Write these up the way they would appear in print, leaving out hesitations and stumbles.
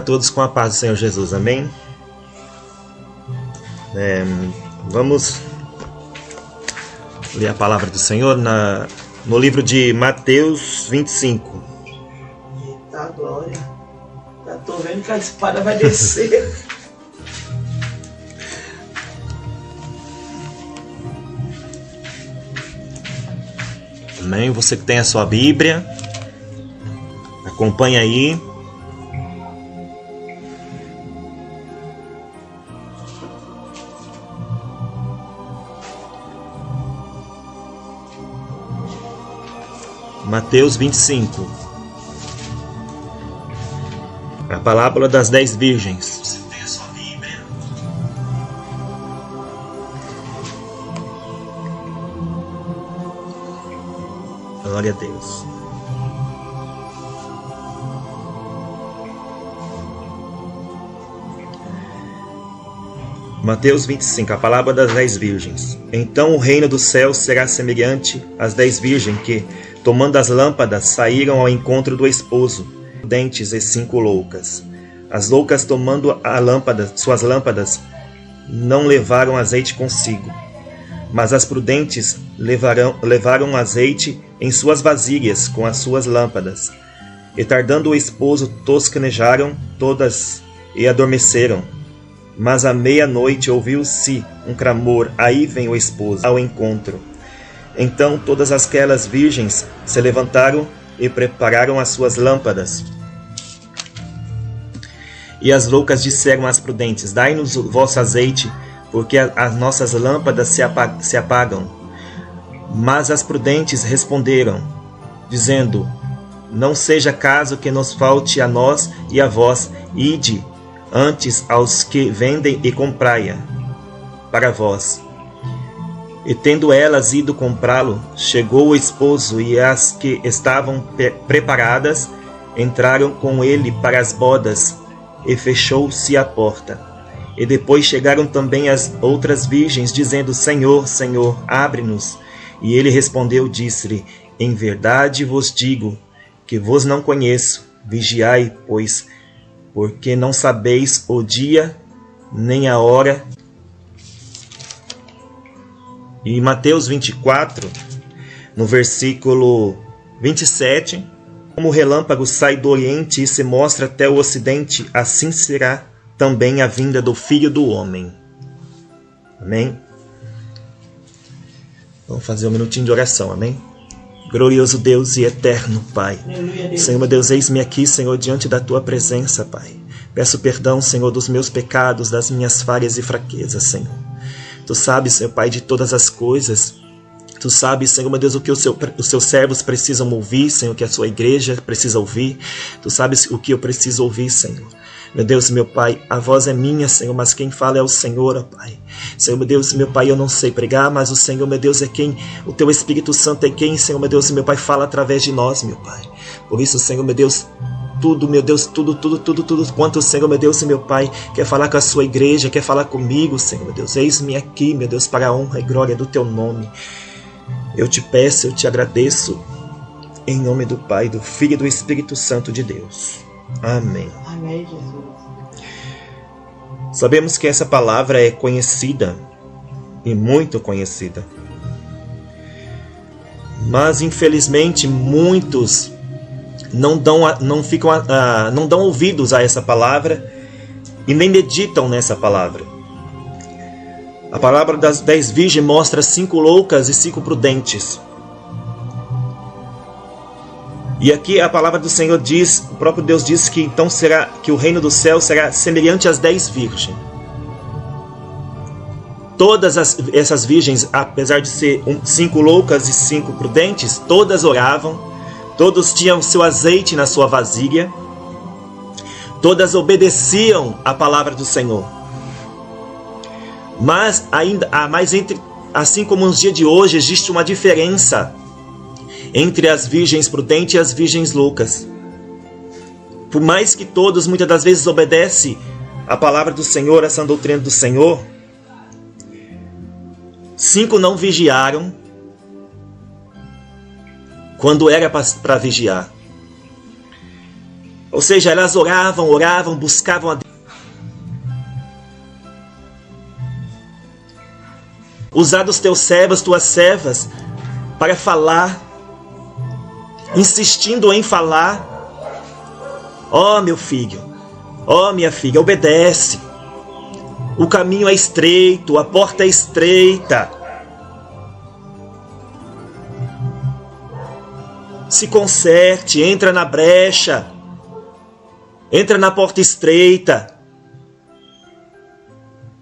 A todos com a paz do Senhor Jesus, amém? Vamos ler a palavra do Senhor no livro de Mateus 25. Eita glória! Já tô vendo que a espada vai descer. Amém? Você que tem a sua Bíblia, acompanha aí. Mateus 25. A parábola das 10 virgens. Você tem a sua Bíblia? Glória a Deus. Mateus 25, a parábola das 10 virgens. Então o reino do céu será semelhante às 10 virgens que, tomando as lâmpadas, saíram ao encontro do esposo, prudentes e 5 loucas. As loucas, tomando suas lâmpadas, não levaram azeite consigo, mas as prudentes levaram azeite em suas vasilhas com as suas lâmpadas. E tardando o esposo, tosquenejaram todas e adormeceram. Mas à meia-noite ouviu-se um clamor: aí vem o esposo ao encontro. Então todas aquelas virgens se levantaram e prepararam as suas lâmpadas. E as loucas disseram às prudentes: dai-nos o vosso azeite, porque as nossas lâmpadas se apagam. Mas as prudentes responderam, dizendo: não seja caso que nos falte a nós e a vós, ide antes aos que vendem e comprai-a para vós. E tendo elas ido comprá-lo, chegou o esposo, e as que estavam preparadas entraram com ele para as bodas, e fechou-se a porta. E depois chegaram também as outras virgens, dizendo: Senhor, Senhor, abre-nos. E ele respondeu, disse-lhe: em verdade vos digo que vos não conheço. Vigiai, pois, porque não sabeis o dia nem a hora. E Mateus 24, no versículo 27, como o relâmpago sai do oriente e se mostra até o ocidente, assim será também a vinda do Filho do Homem. Amém? Vamos fazer um minutinho de oração, amém? Glorioso Deus e eterno Pai. Aleluia, Senhor, meu Deus, eis-me aqui, Senhor, diante da Tua presença, Pai. Peço perdão, Senhor, dos meus pecados, das minhas falhas e fraquezas, Senhor. Tu sabes, Senhor Pai, de todas as coisas. Tu sabes, Senhor, meu Deus, o que os seus servos precisam ouvir, Senhor, o que a sua igreja precisa ouvir. Tu sabes o que eu preciso ouvir, Senhor. Meu Deus, meu Pai, a voz é minha, Senhor, mas quem fala é o Senhor, ó Pai. Senhor, meu Deus, meu Pai, eu não sei pregar, mas o Senhor, meu Deus, é quem, o Teu Espírito Santo é quem, Senhor, meu Deus, meu Pai, fala através de nós, meu Pai. Por isso, Senhor, meu Deus, tudo, meu Deus, tudo, quanto o Senhor, meu Deus e meu Pai, quer falar com a sua igreja, quer falar comigo, Senhor, meu Deus, eis-me aqui, meu Deus, para a honra e glória do Teu nome. Eu te peço, eu te agradeço, em nome do Pai, do Filho e do Espírito Santo de Deus. Amém. Amém, Jesus. Sabemos que essa palavra é conhecida, e muito conhecida. Mas, infelizmente, muitos não dão ouvidos a essa palavra e nem meditam nessa palavra. A palavra das 10 virgens mostra 5 loucas e 5 prudentes. E aqui a palavra do Senhor diz, o próprio Deus diz que então será que o reino do céu será semelhante às 10 virgens. Todas essas virgens, apesar de ser 5 loucas e 5 prudentes, todas oravam, todos tinham seu azeite na sua vasilha, todas obedeciam à palavra do Senhor. Mas assim como nos dias de hoje, existe uma diferença entre as virgens prudentes e as virgens loucas. Por mais que todos muitas das vezes obedecem à palavra do Senhor, essa doutrina do Senhor, 5 não vigiaram quando era para vigiar. Ou seja, elas oravam, buscavam a Deus. Usar os teus servos, tuas servas, para falar, insistindo em falar. Ó, meu filho, ó, minha filha, obedece. O caminho é estreito, a porta é estreita. Se conserte, entra na brecha. Entra na porta estreita.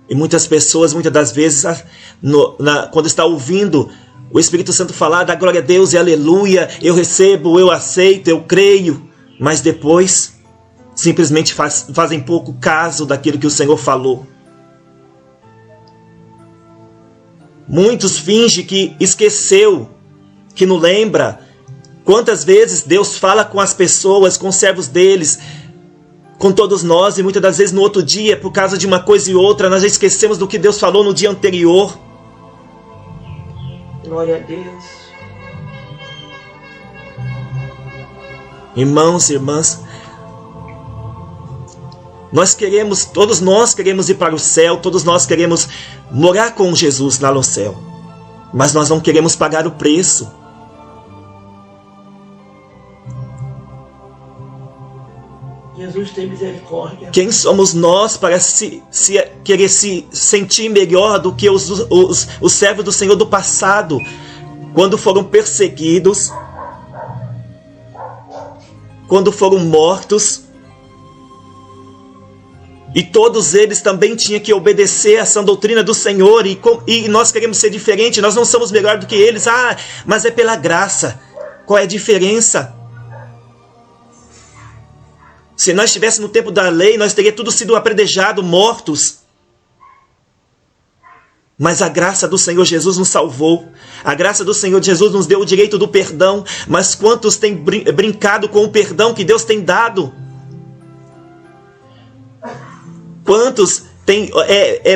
E muitas pessoas, muitas das vezes, quando está ouvindo o Espírito Santo falar, da glória a Deus e aleluia, eu recebo, eu aceito, eu creio, mas depois simplesmente fazem pouco caso daquilo que o Senhor falou. Muitos fingem que esqueceu, que não lembra. Quantas vezes Deus fala com as pessoas, com os servos deles, com todos nós, e muitas das vezes no outro dia, por causa de uma coisa e outra, nós já esquecemos do que Deus falou no dia anterior. Glória a Deus. Irmãos e irmãs, todos nós queremos ir para o céu, todos nós queremos morar com Jesus lá no céu, mas nós não queremos pagar o preço. Jesus tem misericórdia. Quem somos nós para querer se sentir melhor do que os servos do Senhor do passado, quando foram perseguidos, quando foram mortos, e todos eles também tinham que obedecer a essa doutrina do Senhor, e nós queremos ser diferentes, nós não somos melhor do que eles. Mas é pela graça. Qual é a diferença? Se nós estivéssemos no tempo da lei, nós teríamos tudo sido apredejado, mortos. Mas a graça do Senhor Jesus nos salvou. A graça do Senhor Jesus nos deu o direito do perdão. Mas quantos têm brincado com o perdão que Deus tem dado? Quantos têm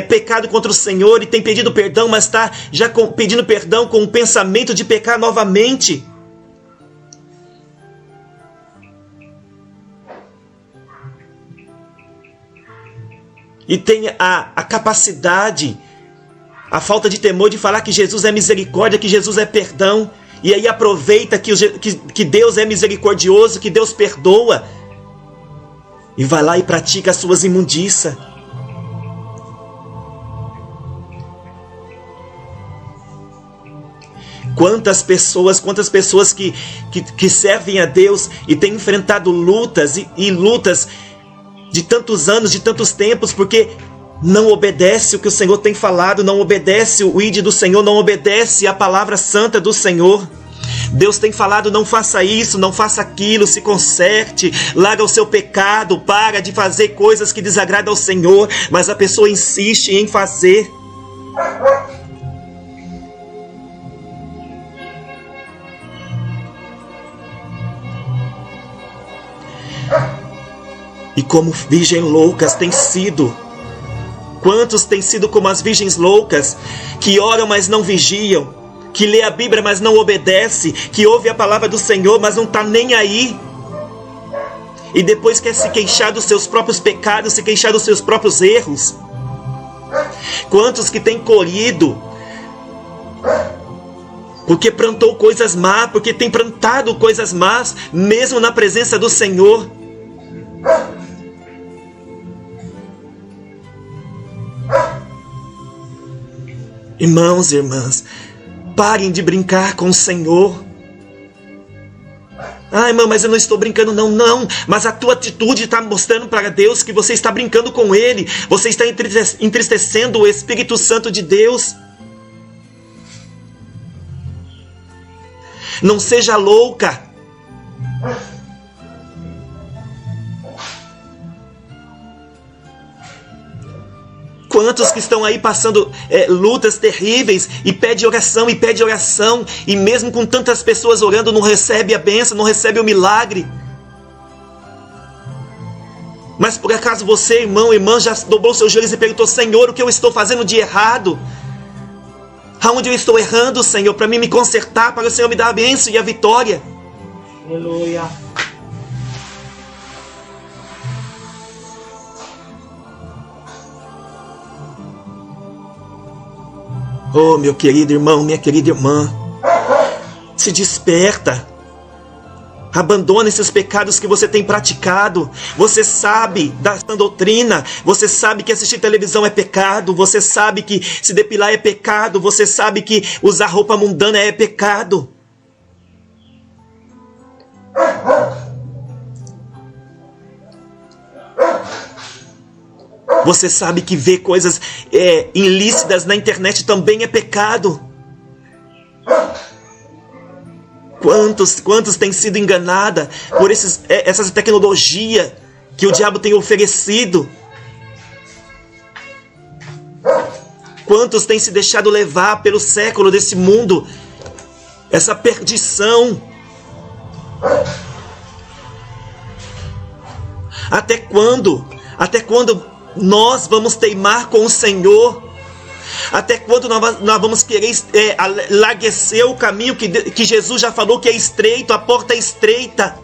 pecado contra o Senhor e têm pedido perdão, mas está já pedindo perdão com o pensamento de pecar novamente? E tem a capacidade, a falta de temor de falar que Jesus é misericórdia, que Jesus é perdão. E aí aproveita que Deus é misericordioso, que Deus perdoa. E vai lá e pratica as suas imundícias. Quantas pessoas que servem a Deus e têm enfrentado lutas e lutas de tantos anos, de tantos tempos, porque não obedece o que o Senhor tem falado, não obedece o ide do Senhor, não obedece a palavra santa do Senhor. Deus tem falado, não faça isso, não faça aquilo, se conserte, larga o seu pecado, para de fazer coisas que desagradam ao Senhor, mas a pessoa insiste em fazer. E como virgens loucas têm sido. Quantos têm sido como as virgens loucas, que oram, mas não vigiam, que lê a Bíblia, mas não obedece, que ouve a palavra do Senhor, mas não está nem aí. E depois quer se queixar dos seus próprios pecados, se queixar dos seus próprios erros. Quantos que têm colhido, porque plantou coisas más, porque tem plantado coisas más, mesmo na presença do Senhor. Irmãos e irmãs, parem de brincar com o Senhor. Irmão, mas eu não estou brincando, não. Mas a tua atitude está mostrando para Deus que você está brincando com Ele. Você está entristecendo o Espírito Santo de Deus. Não seja louca. Quantos que estão aí passando lutas terríveis e pede oração, e mesmo com tantas pessoas orando, não recebe a bênção, não recebe o milagre. Mas por acaso você, irmão, irmã, já dobrou seus joelhos e perguntou: Senhor, o que eu estou fazendo de errado? Aonde eu estou errando, Senhor, para mim me consertar, para o Senhor me dar a bênção e a vitória? Aleluia. Oh, meu querido irmão, minha querida irmã, se desperta. Abandona esses pecados que você tem praticado. Você sabe da sã doutrina. Você sabe que assistir televisão é pecado. Você sabe que se depilar é pecado. Você sabe que usar roupa mundana é pecado. Você sabe que ver coisas ilícitas na internet também é pecado. Quantos têm sido enganados por essas tecnologias que o diabo tem oferecido? Quantos têm se deixado levar pelo século desse mundo? Essa perdição. Até quando? Até quando nós vamos teimar com o Senhor? Até quando nós vamos querer larguecer o caminho que Jesus já falou que é estreito, a porta é estreita?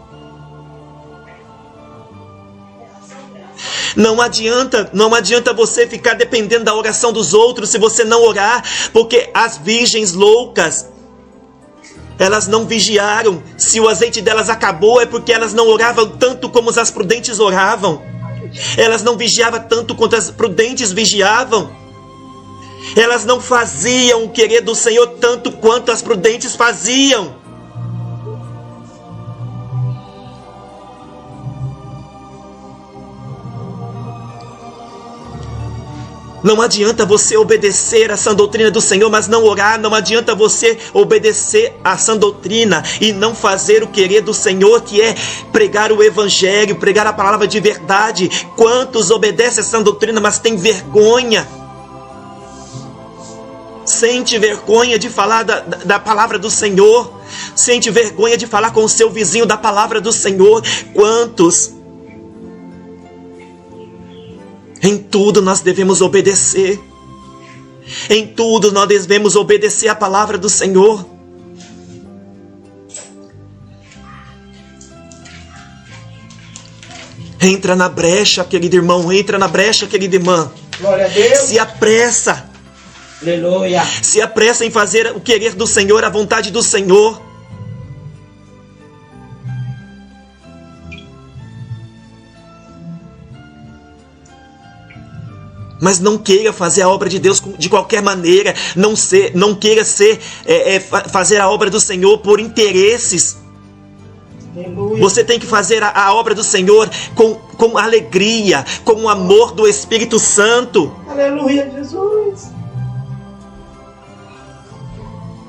Não adianta você ficar dependendo da oração dos outros se você não orar, porque as virgens loucas, elas não vigiaram. Se o azeite delas acabou, é porque elas não oravam tanto como as prudentes oravam. Elas não vigiavam tanto quanto as prudentes vigiavam. Elas não faziam o querer do Senhor tanto quanto as prudentes faziam. Não adianta você obedecer à sã doutrina do Senhor, mas não orar. Não adianta você obedecer à sã doutrina e não fazer o querer do Senhor, que é pregar o Evangelho, pregar a palavra de verdade. Quantos obedecem à sã doutrina, mas têm vergonha? Sente vergonha de falar da palavra do Senhor. Sente vergonha de falar com o seu vizinho da palavra do Senhor. Quantos? Em tudo nós devemos obedecer. Em tudo nós devemos obedecer a palavra do Senhor. Entra na brecha, querido irmão. Entra na brecha, querida irmã. Glória a Deus. Se apressa. Aleluia. Se apressa em fazer o querer do Senhor, a vontade do Senhor. Mas não queira fazer a obra de Deus de qualquer maneira. Não queira fazer a obra do Senhor por interesses. Aleluia. Você tem que fazer a obra do Senhor com alegria, com o amor do Espírito Santo. Aleluia, Jesus.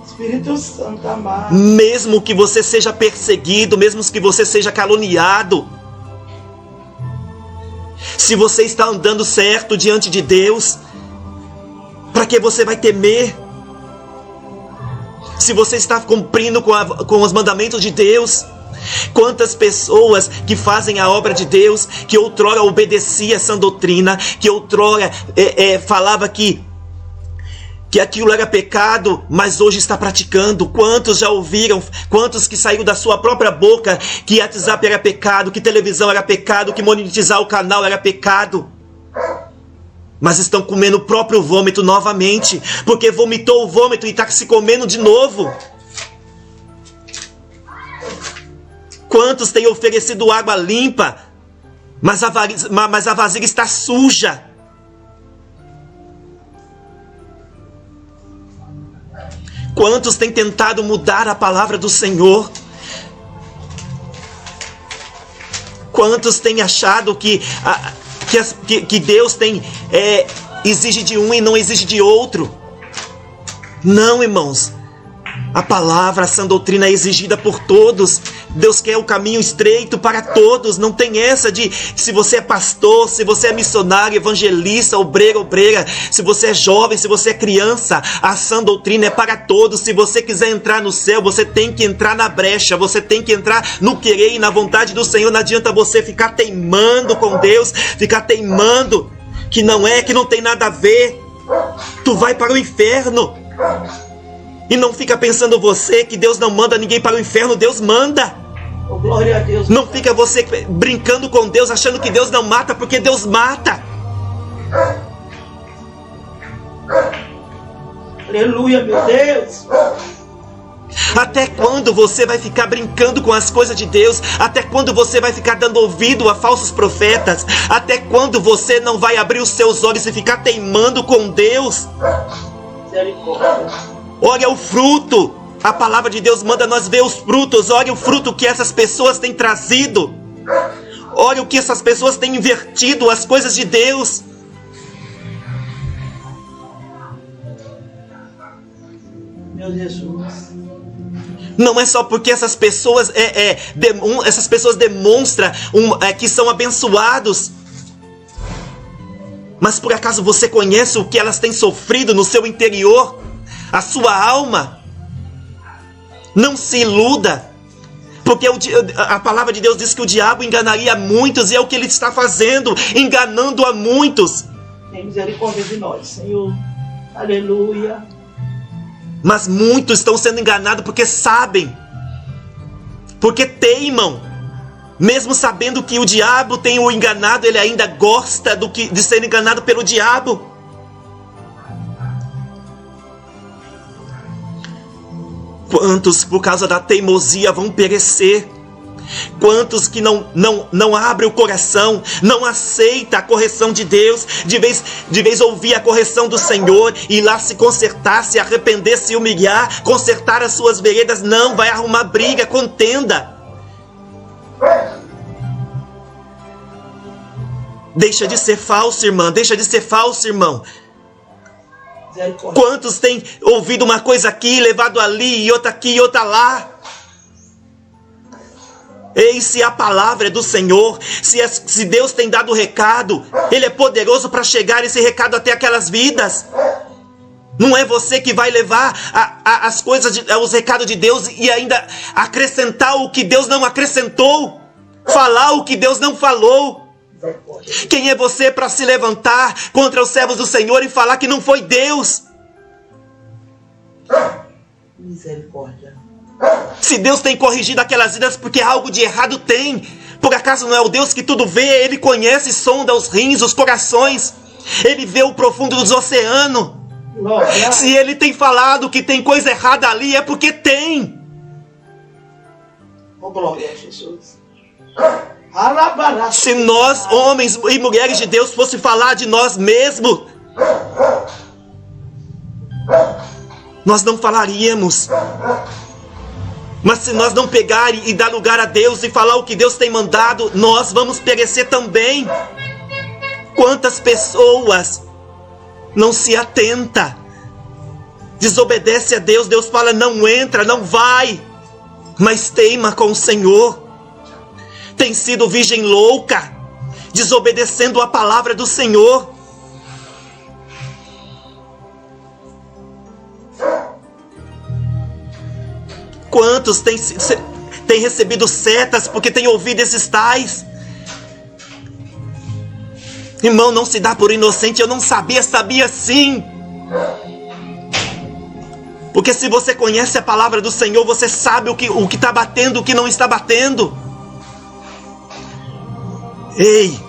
Espírito Santo amado. Mesmo que você seja perseguido, mesmo que você seja caluniado. Se você está andando certo diante de Deus, para que você vai temer? Se você está cumprindo com os mandamentos de Deus. Quantas pessoas que fazem a obra de Deus, que outrora obedecia essa doutrina, que outrora falava que aquilo era pecado, mas hoje está praticando. Quantos já ouviram? Quantos que saiu da sua própria boca que WhatsApp era pecado, que televisão era pecado, que monetizar o canal era pecado? Mas estão comendo o próprio vômito novamente, porque vomitou o vômito e está se comendo de novo. Quantos têm oferecido água limpa, mas a vasilha está suja? Quantos têm tentado mudar a palavra do Senhor? Quantos têm achado que Deus exige de um e não exige de outro? Não, irmãos. A palavra, a sã doutrina é exigida por todos. Deus quer o caminho estreito para todos. Não tem essa de se você é pastor, se você é missionário, evangelista, obreira, se você é jovem, se você é criança. A sã doutrina é para todos. Se você quiser entrar no céu, você tem que entrar na brecha. Você tem que entrar no querer e na vontade do Senhor. Não adianta você ficar teimando com Deus, ficar teimando que não tem nada a ver. Tu vai para o inferno. E não fica pensando você que Deus não manda ninguém para o inferno. Deus manda. Oh, glória a Deus. Não fica você brincando com Deus, achando que Deus não mata, porque Deus mata. Aleluia, meu Deus. Até quando você vai ficar brincando com as coisas de Deus? Até quando você vai ficar dando ouvido a falsos profetas? Até quando você não vai abrir os seus olhos e ficar teimando com Deus? Misericórdia. Olha o fruto. A palavra de Deus manda nós ver os frutos. Olha o fruto que essas pessoas têm trazido. Olha o que essas pessoas têm invertido as coisas de Deus. Meu Jesus. Não é só porque essas pessoas demonstram que são abençoados. Mas por acaso você conhece o que elas têm sofrido no seu interior? A sua alma? Não se iluda. Porque a palavra de Deus diz que o diabo enganaria muitos. E é o que ele está fazendo. Enganando a muitos. Tem misericórdia de nós, Senhor. Aleluia. Mas muitos estão sendo enganados porque sabem. Porque teimam. Mesmo sabendo que o diabo tem o enganado, ele ainda gosta de ser enganado pelo diabo. Quantos por causa da teimosia vão perecer? Quantos que não abrem o coração, não aceita a correção de Deus, de vez ouvir a correção do Senhor, e ir lá se consertar, se arrepender, se humilhar, consertar as suas veredas, não, vai arrumar briga, contenda. Deixa de ser falso, irmã, deixa de ser falso, irmão. Quantos têm ouvido uma coisa aqui, levado ali, e outra aqui, e outra lá? Ei, se a palavra é do Senhor, se Deus tem dado o recado, Ele é poderoso para chegar esse recado até aquelas vidas. Não é você que vai levar as coisas, os recados de Deus e ainda acrescentar o que Deus não acrescentou, falar o que Deus não falou. Quem é você para se levantar contra os servos do Senhor e falar que não foi Deus? Misericórdia. Se Deus tem corrigido aquelas vidas porque algo de errado tem. Por acaso não é o Deus que tudo vê? Ele conhece e sonda os rins, os corações. Ele vê o profundo dos oceanos. Glória. Se Ele tem falado que tem coisa errada ali, é porque tem. Oh, glória a Jesus. Alabará. Se nós, homens e mulheres de Deus, fosse falar de nós mesmos, nós não falaríamos. Mas se nós não pegar e dar lugar a Deus e falar o que Deus tem mandado, nós vamos perecer também. Quantas pessoas não se atenta, desobedece a Deus, Deus fala não entra, não vai, mas teima com o Senhor. Tem sido virgem louca, desobedecendo a palavra do Senhor. Quantos têm recebido setas porque têm ouvido esses tais? Irmão, não se dá por inocente. Eu não sabia sim. Porque se você conhece a palavra do Senhor, você sabe o que está batendo, o que não está batendo. Ei,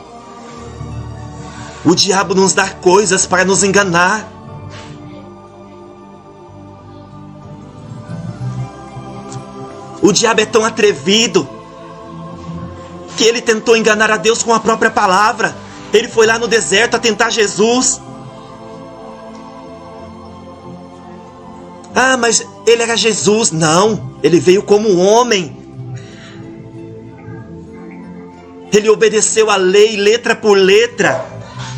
o diabo nos dá coisas para nos enganar. O diabo é tão atrevido que ele tentou enganar a Deus com a própria palavra. Ele foi lá no deserto a tentar Jesus. Ah, mas ele era Jesus. Não, ele veio como homem. Ele obedeceu a lei letra por letra.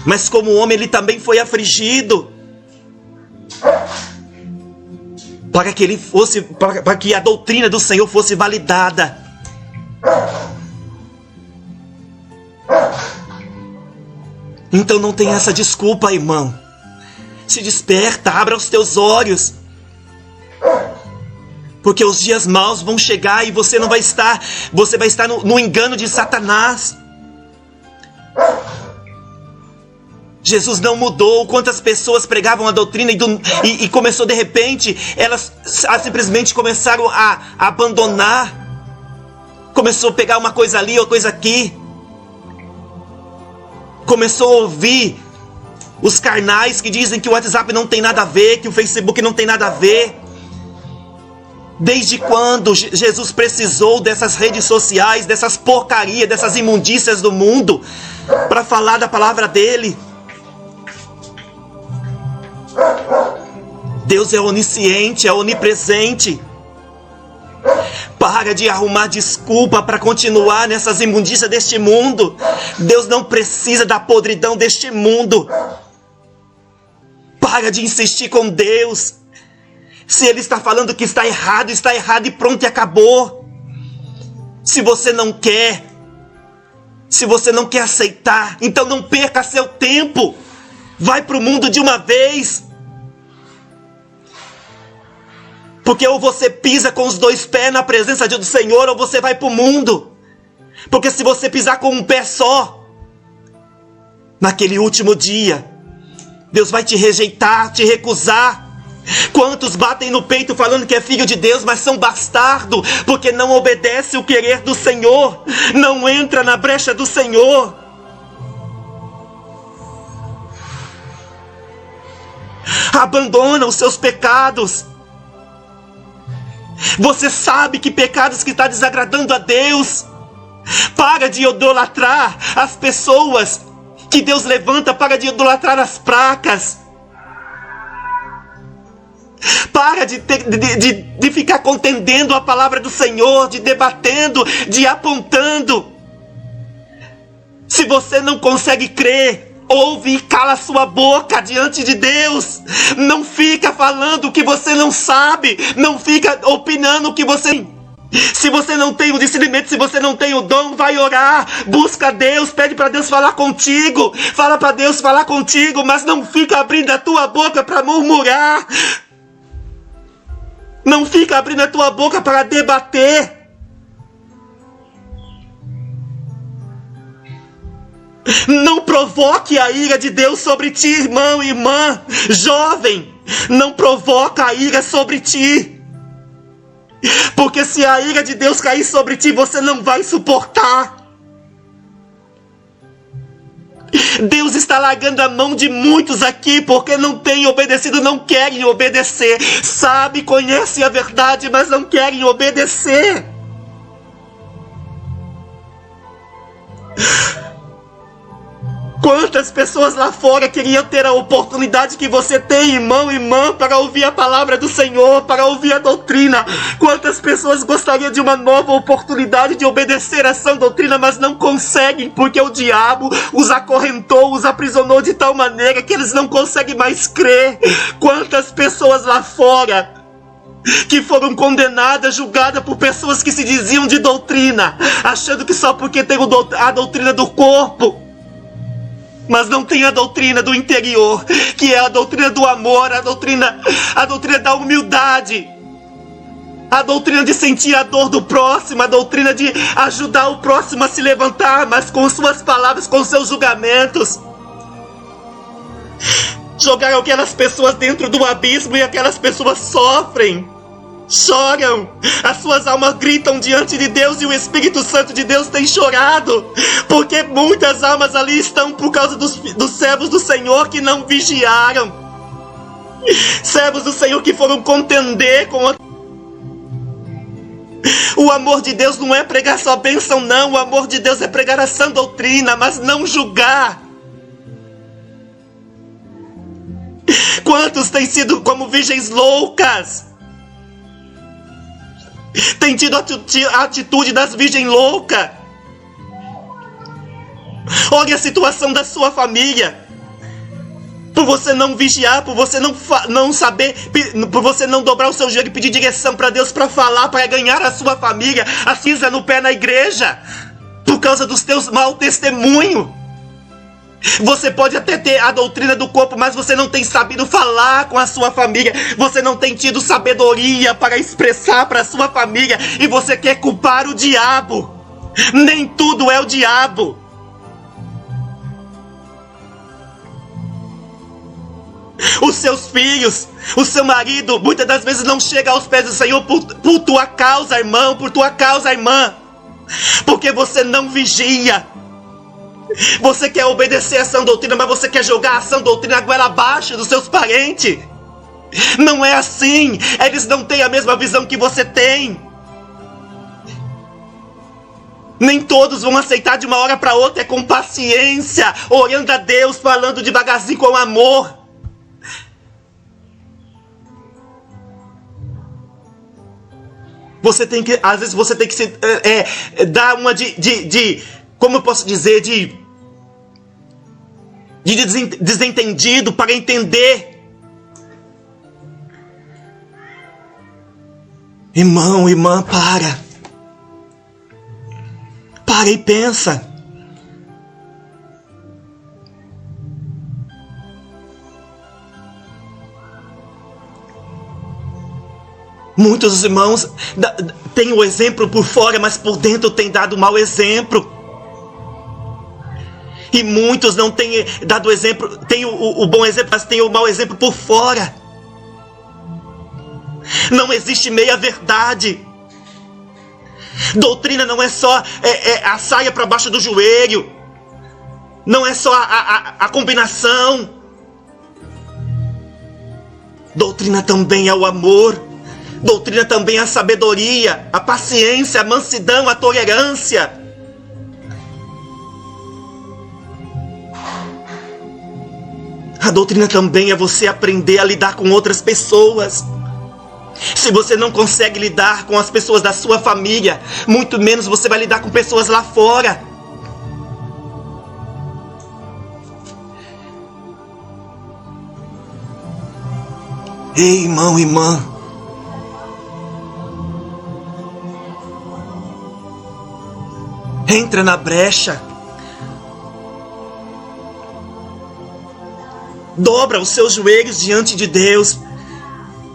Mas como homem ele também foi afligido. Para que ele fosse, para que a doutrina do Senhor fosse validada. Então não tem essa desculpa, irmão. Se desperta, abra os teus olhos. Porque os dias maus vão chegar e você vai estar no engano de Satanás. Jesus não mudou. Quantas pessoas pregavam a doutrina e começou de repente, elas simplesmente começaram a abandonar. Começou a pegar uma coisa ali, uma coisa aqui. Começou a ouvir Os carnais que dizem que o WhatsApp não tem nada a ver, que o Facebook não tem nada a ver. Desde quando Jesus precisou dessas redes sociais, dessas porcarias, dessas imundícias do mundo, para falar da palavra dele? Deus é onisciente, é onipresente. Para de arrumar desculpa para continuar nessas imundícias deste mundo. Deus não precisa da podridão deste mundo. Para de insistir com Deus. Se Ele está falando que está errado e pronto e acabou. Se você não quer aceitar, então não perca seu tempo. Vai para o mundo de uma vez. Porque ou você pisa com os 2 pés na presença do Senhor, ou você vai para o mundo. Porque se você pisar com um pé só, naquele último dia, Deus vai te rejeitar, te recusar. Quantos batem no peito falando que é filho de Deus, mas são bastardo, porque não obedece o querer do Senhor, não entra na brecha do Senhor. Abandona os seus pecados. Você sabe que pecados que está desagradando a Deus. Para de idolatrar as pessoas que Deus levanta. Para de idolatrar as placas. Para de ficar contendendo a palavra do Senhor, de debatendo, de apontando. Se você não consegue crer, ouve e cala sua boca diante de Deus. Não fica falando o que você não sabe. Não fica opinando o que você... Se você não tem o discernimento, se você não tem o dom, vai orar. Busca Deus, pede para Deus falar contigo. Fala para Deus falar contigo, mas não fica abrindo a tua boca para murmurar. Não fica abrindo a tua boca para debater. Não provoque a ira de Deus sobre ti, irmão e irmã. Jovem, não provoca a ira sobre ti. Porque se a ira de Deus cair sobre ti, você não vai suportar. Deus está largando a mão de muitos aqui porque não têm obedecido, não querem obedecer. Sabe, conhecem a verdade, mas não querem obedecer. Quantas pessoas lá fora queriam ter a oportunidade que você tem, irmão e irmã, para ouvir a palavra do Senhor, para ouvir a doutrina? Quantas pessoas gostariam de uma nova oportunidade de obedecer a sã doutrina, mas não conseguem, porque o diabo os acorrentou, os aprisionou de tal maneira que eles não conseguem mais crer. Quantas pessoas lá fora que foram condenadas, julgadas por pessoas que se diziam de doutrina, achando que só porque tem a doutrina do corpo, mas não tem a doutrina do interior, que é a doutrina do amor, a doutrina da humildade, a doutrina de sentir a dor do próximo, a doutrina de ajudar o próximo a se levantar, mas com suas palavras, com seus julgamentos. Jogaram aquelas pessoas dentro do abismo e aquelas pessoas sofrem, choram, as suas almas gritam diante de Deus e o Espírito Santo de Deus tem chorado, porque muitas almas ali estão por causa dos servos do Senhor que não vigiaram, servos do Senhor que foram contender com o amor de Deus não é pregar só bênção, não. O amor de Deus é pregar a sã doutrina, mas não julgar. Quantos têm sido como virgens loucas? Tem tido a atitude das virgens loucas. Olha a situação da sua família. Por você não vigiar, por você não saber, por você não dobrar o seu joelho e pedir direção para Deus para falar, para ganhar a sua família, a pisa no pé na igreja, por causa dos teus maus testemunhos. Você pode até ter a doutrina do corpo, mas você não tem sabido falar com a sua família. Você não tem tido sabedoria para expressar para a sua família. E você quer culpar o diabo. Nem tudo é o diabo. Os seus filhos, o seu marido, muitas das vezes não chega aos pés do Senhor por tua causa, irmão, por tua causa, irmã. Porque você não vigia. Você quer obedecer a sã doutrina, mas você quer jogar a sã doutrina goela abaixo dos seus parentes. Não é assim. Eles não têm a mesma visão que você tem. Nem todos vão aceitar de uma hora para outra. É com paciência, orando a Deus, falando devagarzinho com amor. Você tem que, às vezes você tem que se dar uma como eu posso dizer, de desentendido para entender. Irmão, irmã, para e pensa. Muitos irmãos têm o exemplo por fora, mas por dentro têm dado mau exemplo. E muitos não têm dado exemplo, têm o bom exemplo, mas têm o mau exemplo por fora. Não existe meia verdade. Doutrina não é só a saia para baixo do joelho. Não é só a combinação. Doutrina também é o amor. Doutrina também é a sabedoria, a paciência, a mansidão, a tolerância. A doutrina também é você aprender a lidar com outras pessoas. Se você não consegue lidar com as pessoas da sua família, muito menos você vai lidar com pessoas lá fora. Ei, irmão, irmã. Entra na brecha. Dobra os seus joelhos diante de Deus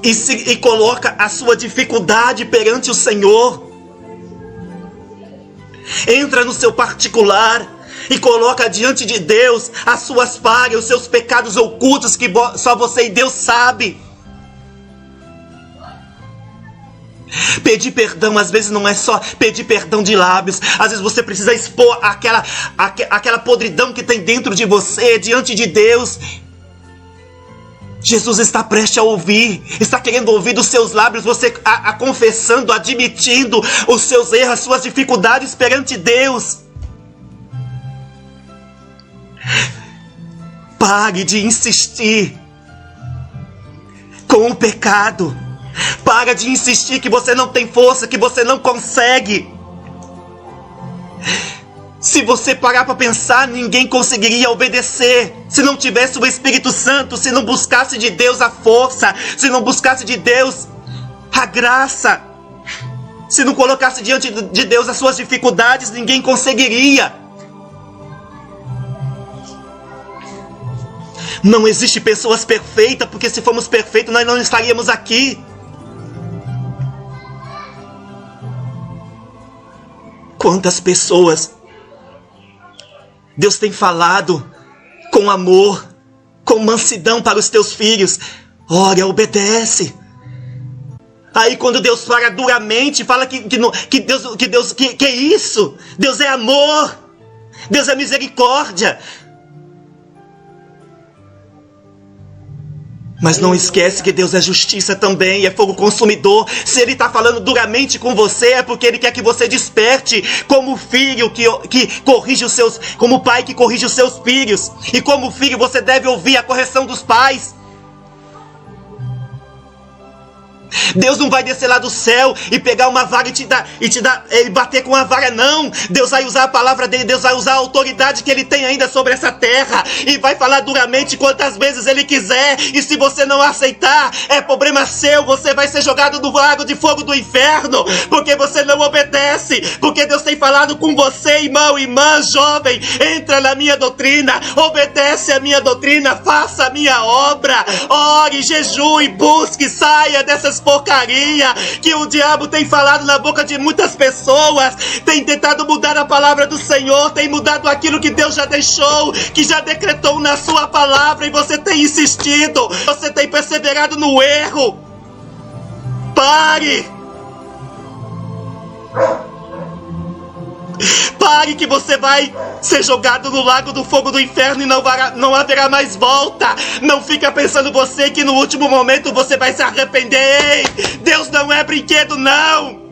e coloca a sua dificuldade perante o Senhor. Entra no seu particular e coloca diante de Deus as suas falhas, os seus pecados ocultos que só você e Deus sabe. Pedir perdão às vezes não é só pedir perdão de lábios. Às vezes você precisa expor aquela podridão que tem dentro de você diante de Deus. Jesus está prestes a ouvir, está querendo ouvir dos seus lábios você confessando, admitindo os seus erros, as suas dificuldades perante Deus. Pare de insistir com o pecado. Para de insistir que você não tem força, que você não consegue. Se você parar para pensar, ninguém conseguiria obedecer se não tivesse o Espírito Santo, se não buscasse de Deus a força, se não buscasse de Deus a graça, se não colocasse diante de Deus as suas dificuldades, ninguém conseguiria. Não existe pessoas perfeitas, porque se fôssemos perfeitos nós não estaríamos aqui. Quantas pessoas Deus tem falado com amor, com mansidão para os teus filhos. Ora, obedece. Aí quando Deus fala duramente, fala que é isso? Deus é amor. Deus é misericórdia. Mas não esquece que Deus é justiça também, é fogo consumidor. Se Ele está falando duramente com você, é porque Ele quer que você desperte como filho que corrige os seus, como pai que corrige os seus filhos. E como filho você deve ouvir a correção dos pais. Deus não vai descer lá do céu e pegar uma vara e bater com a vara, não. Deus vai usar a palavra dele, Deus vai usar a autoridade que ele tem ainda sobre essa terra e vai falar duramente quantas vezes ele quiser. E se você não aceitar, é problema seu. Você vai ser jogado no lago de fogo do inferno, porque você não obedece. Porque Deus tem falado com você, irmão, irmã, jovem. Entra na minha doutrina, obedece a minha doutrina, faça a minha obra, ore, jejue, busque, saia dessas porcaria que o diabo tem falado na boca de muitas pessoas, tem tentado mudar a palavra do Senhor, tem mudado aquilo que Deus já deixou, que já decretou na sua palavra, e você tem insistido, você tem perseverado no erro. Pare! Pare que você vai ser jogado no lago do fogo do inferno e não haverá mais volta. Não fica pensando você que no último momento você vai se arrepender. Ei, Deus não é brinquedo, não.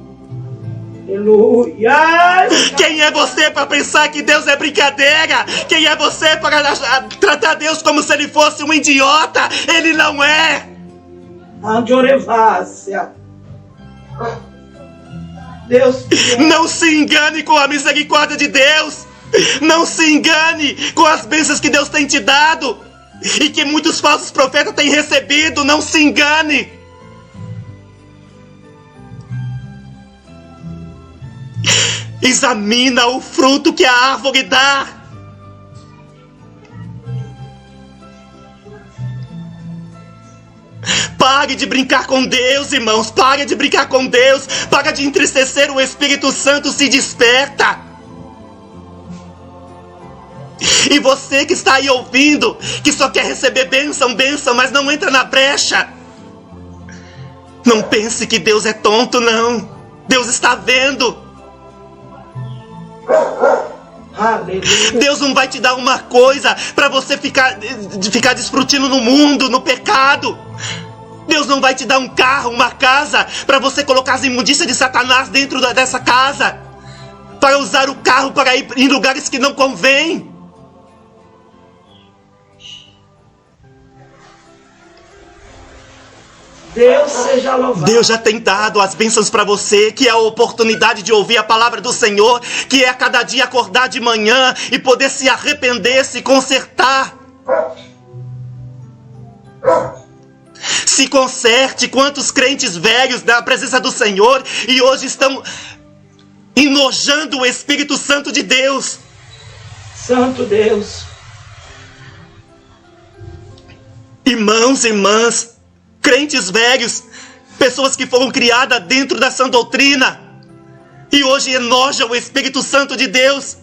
Aleluia! Quem é você para pensar que Deus é brincadeira? Quem é você para tratar Deus como se ele fosse um idiota? Ele não é. Anjorevácia. Deus. Não se engane com a misericórdia de Deus. Não se engane com as bênçãos que Deus tem te dado e que muitos falsos profetas têm recebido. Não se engane. Examina o fruto que a árvore dá. Pare de brincar com Deus, irmãos. Pare de brincar com Deus. Pare de entristecer o Espírito Santo. Se desperta. E você que está aí ouvindo, que só quer receber bênção, mas não entra na brecha. Não pense que Deus é tonto, não. Deus está vendo. Aleluia. Deus não vai te dar uma coisa para você ficar desfrutando no mundo, no pecado. Deus não vai te dar um carro, uma casa, para você colocar as imundícias de Satanás dentro dessa casa. Para usar o carro para ir em lugares que não convém. Deus seja louvado. Deus já tem dado as bênçãos para você, que é a oportunidade de ouvir a palavra do Senhor, que é a cada dia acordar de manhã e poder se arrepender, se consertar. Se conserte. Quantos crentes velhos da presença do Senhor e hoje estão enojando o Espírito Santo de Deus. Santo Deus. Irmãos e irmãs, crentes velhos, pessoas que foram criadas dentro da sã doutrina e hoje enojam o Espírito Santo de Deus.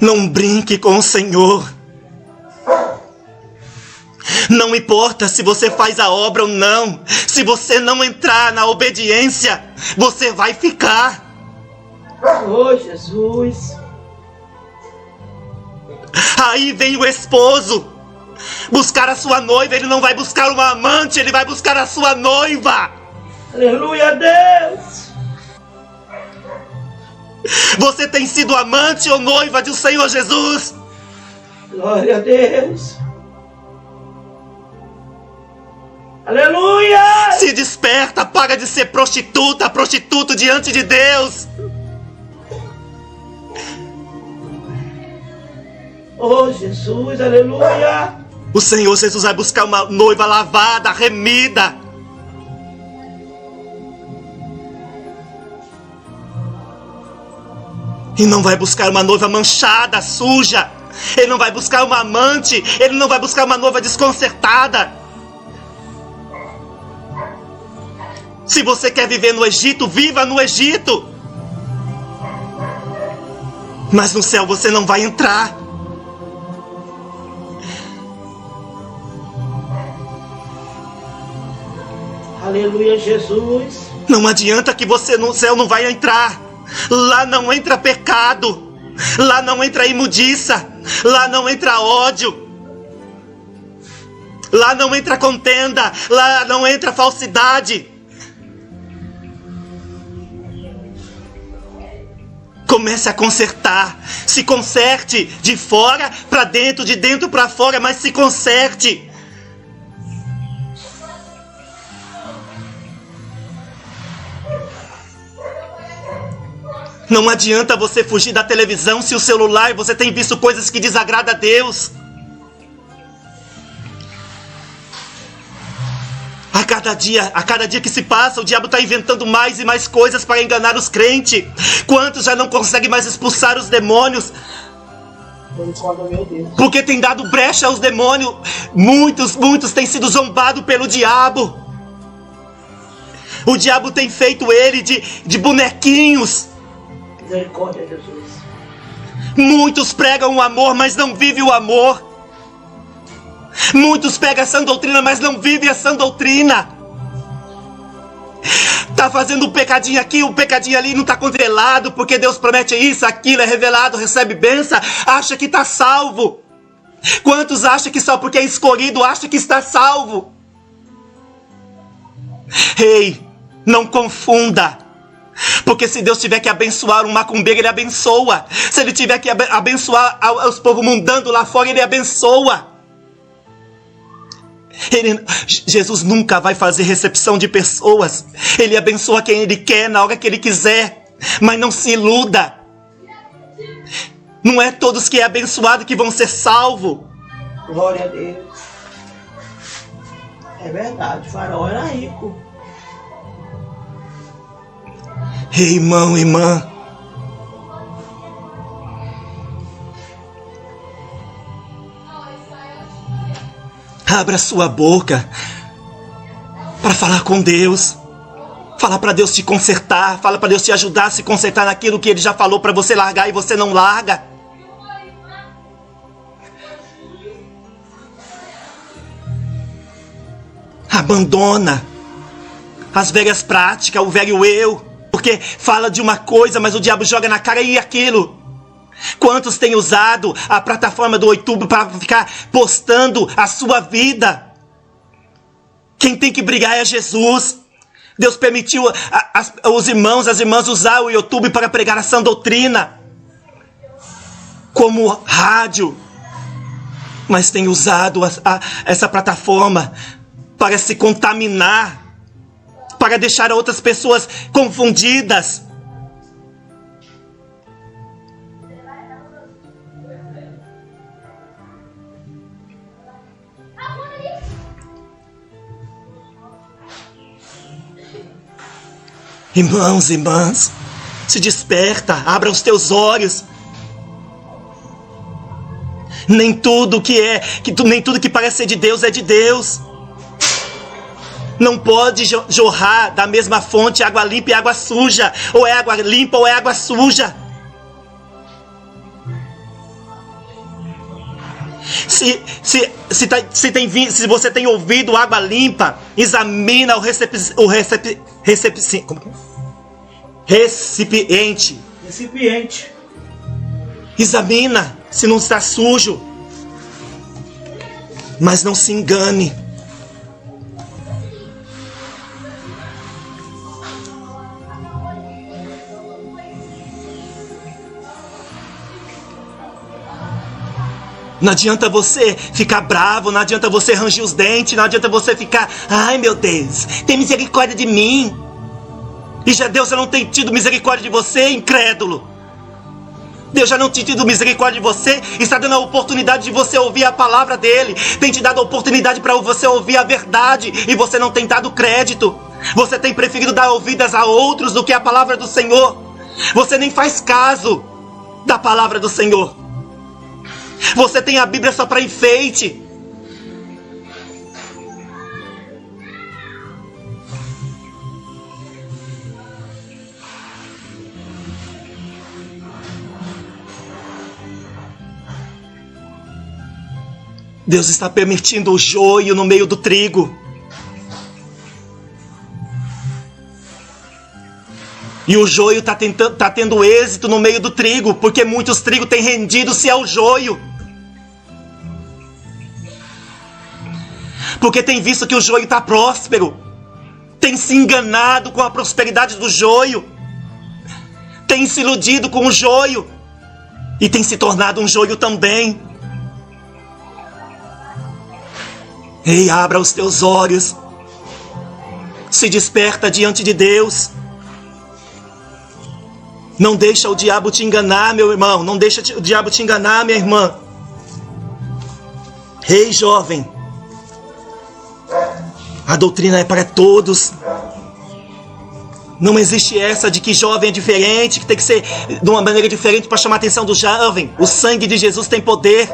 Não brinque com o Senhor. Não importa se você faz a obra ou não. Se você não entrar na obediência, você vai ficar. Oh, Jesus. Aí vem o esposo buscar a sua noiva. Ele não vai buscar uma amante, ele vai buscar a sua noiva. Aleluia, Deus. Você tem sido amante ou noiva do Senhor Jesus? Glória a Deus. Aleluia. Se desperta, para de ser prostituta, prostituto diante de Deus. Oh, Jesus, aleluia. O Senhor Jesus vai buscar uma noiva lavada, remida. E não vai buscar uma noiva manchada, suja. Ele não vai buscar uma amante. Ele não vai buscar uma noiva desconcertada. Se você quer viver no Egito, viva no Egito. Mas no céu você não vai entrar. Aleluia, Jesus. Não adianta que você no céu não vai entrar. Lá não entra pecado. Lá não entra imundiça. Lá não entra ódio. Lá não entra contenda. Lá não entra falsidade. Comece a consertar. Se conserte de fora para dentro, de dentro para fora, mas se conserte. Não adianta você fugir da televisão se o celular você tem visto coisas que desagradam a Deus. A cada dia que se passa, o diabo está inventando mais e mais coisas para enganar os crentes. Quantos já não conseguem mais expulsar os demônios? Porque tem dado brecha aos demônios. Muitos têm sido zombados pelo diabo. O diabo tem feito ele de bonequinhos. Misericórdia, Jesus. Muitos pregam o amor, mas não vivem o amor. Muitos pegam a sã doutrina, mas não vivem a sã doutrina. Tá fazendo um pecadinho aqui, um pecadinho ali, não tá controlado, porque Deus promete isso, aquilo, é revelado, recebe bênção, acha que tá salvo. Quantos acham que só porque é escolhido, acha que está salvo? Ei, não confunda. Porque se Deus tiver que abençoar um macumbeiro, Ele abençoa. Se Ele tiver que abençoar os povos mundando lá fora, Ele abençoa. Jesus nunca vai fazer recepção de pessoas. Ele abençoa quem Ele quer, na hora que Ele quiser. Mas não se iluda. Não é todos que é abençoado que vão ser salvos. Glória a Deus. É verdade, o Faraó era rico. Ei, irmão, irmã. Abra sua boca para falar com Deus. Fala para Deus te consertar. Fala para Deus te ajudar a se consertar naquilo que Ele já falou para você largar e você não larga. Abandona as velhas práticas, o velho eu. Porque fala de uma coisa, mas o diabo joga na cara e aquilo. Quantos têm usado a plataforma do YouTube para ficar postando a sua vida? Quem tem que brigar é Jesus. Deus permitiu os irmãos, as irmãs usar o YouTube para pregar a sã doutrina como rádio. Mas tem usado essa plataforma para se contaminar, para deixar outras pessoas confundidas. Irmãos, irmãs, se desperta, abra os teus olhos. Nem tudo que parece ser de Deus é de Deus. Não pode jorrar da mesma fonte água limpa e água suja. Ou é água limpa ou é água suja. Se você tem ouvido água limpa, examina o recipiente. Examina se não está sujo. Mas não se engane. Não adianta você ficar bravo, não adianta você ranger os dentes, não adianta você ficar, ai meu Deus, tem misericórdia de mim. E já Deus já não tem tido misericórdia de você, incrédulo. Deus já não tem tido misericórdia de você, está dando a oportunidade de você ouvir a palavra dele. Tem te dado a oportunidade para você ouvir a verdade e você não tem dado crédito. Você tem preferido dar ouvidas a outros do que a palavra do Senhor. Você nem faz caso da palavra do Senhor. Você tem a Bíblia só para enfeite. Deus está permitindo o joio no meio do trigo. E o joio está tendo êxito no meio do trigo, porque muitos trigos têm rendido-se ao joio. Porque tem visto que o joio está próspero. Tem se enganado com a prosperidade do joio. Tem se iludido com o joio. E tem se tornado um joio também. Ei, abra os teus olhos. Se desperta diante de Deus. Não deixa o diabo te enganar, meu irmão. Não deixa o diabo te enganar, minha irmã. Ei, jovem. A doutrina é para todos. Não existe essa de que jovem é diferente, que tem que ser de uma maneira diferente para chamar a atenção do jovem. O sangue de Jesus tem poder.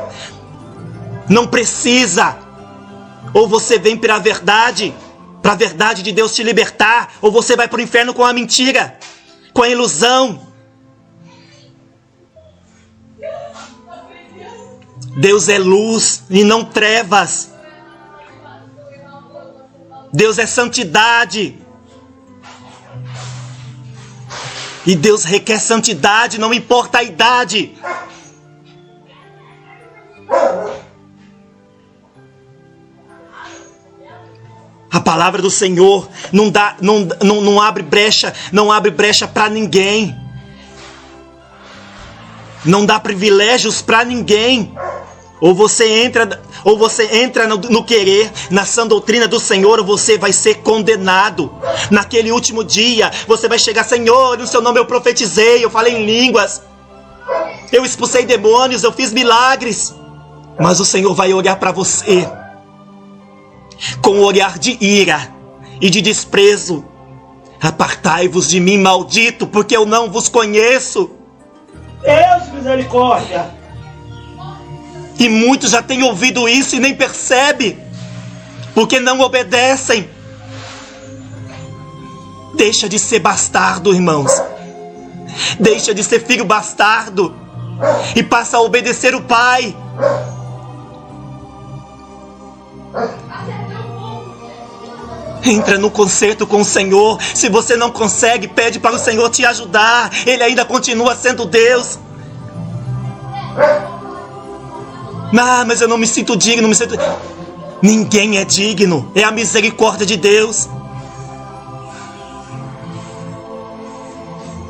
Não precisa. Ou você vem para a verdade de Deus te libertar, ou você vai para o inferno com a mentira, com a ilusão. Deus é luz e não trevas. Deus é santidade. E Deus requer santidade, não importa a idade. A palavra do Senhor não abre brecha para ninguém. Não dá privilégios para ninguém. Ou você entra no querer, na sã doutrina do Senhor, ou você vai ser condenado. Naquele último dia, você vai chegar: Senhor, no seu nome eu profetizei, eu falei em línguas, eu expulsei demônios, eu fiz milagres. Mas o Senhor vai olhar para você com um olhar de ira e de desprezo. Apartai-vos de mim, maldito, porque eu não vos conheço. Deus, misericórdia. E muitos já têm ouvido isso e nem percebem, porque não obedecem. Deixa de ser bastardo, irmãos. Deixa de ser filho bastardo e passa a obedecer o Pai. Entra no concerto com o Senhor. Se você não consegue, pede para o Senhor te ajudar. Ele ainda continua sendo Deus. Mas eu não me sinto digno, Ninguém é digno. É a misericórdia de Deus.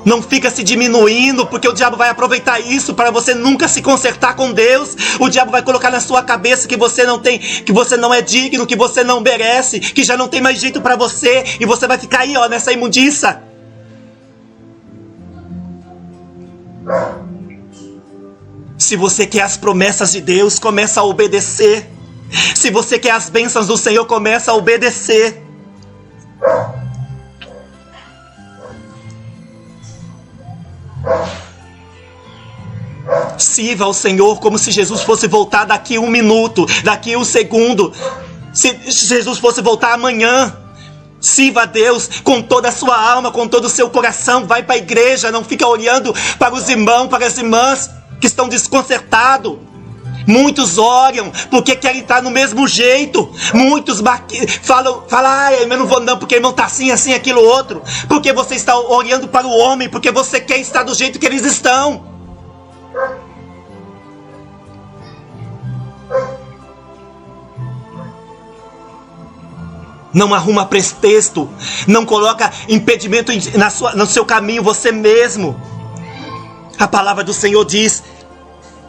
Não fica se diminuindo, porque o diabo vai aproveitar isso para você nunca se consertar com Deus. O diabo vai colocar na sua cabeça que você não é digno, que você não merece, que já não tem mais jeito para você, e você vai ficar aí, nessa imundiça. Se você quer as promessas de Deus, começa a obedecer. Se você quer as bênçãos do Senhor, começa a obedecer. Sirva ao Senhor como se Jesus fosse voltar daqui 1 minuto, daqui 1 segundo. Se Jesus fosse voltar amanhã. Sirva a Deus com toda a sua alma, com todo o seu coração. Vai para a igreja, não fica olhando para os irmãos, para as irmãs que estão desconcertados. Muitos oram porque querem estar no mesmo jeito. Muitos falam, eu não vou não, porque o irmão está assim, assim, aquilo outro. Porque você está olhando para o homem, porque você quer estar do jeito que eles estão. Não arruma pretexto, não coloca impedimento no seu caminho você mesmo. A palavra do Senhor diz: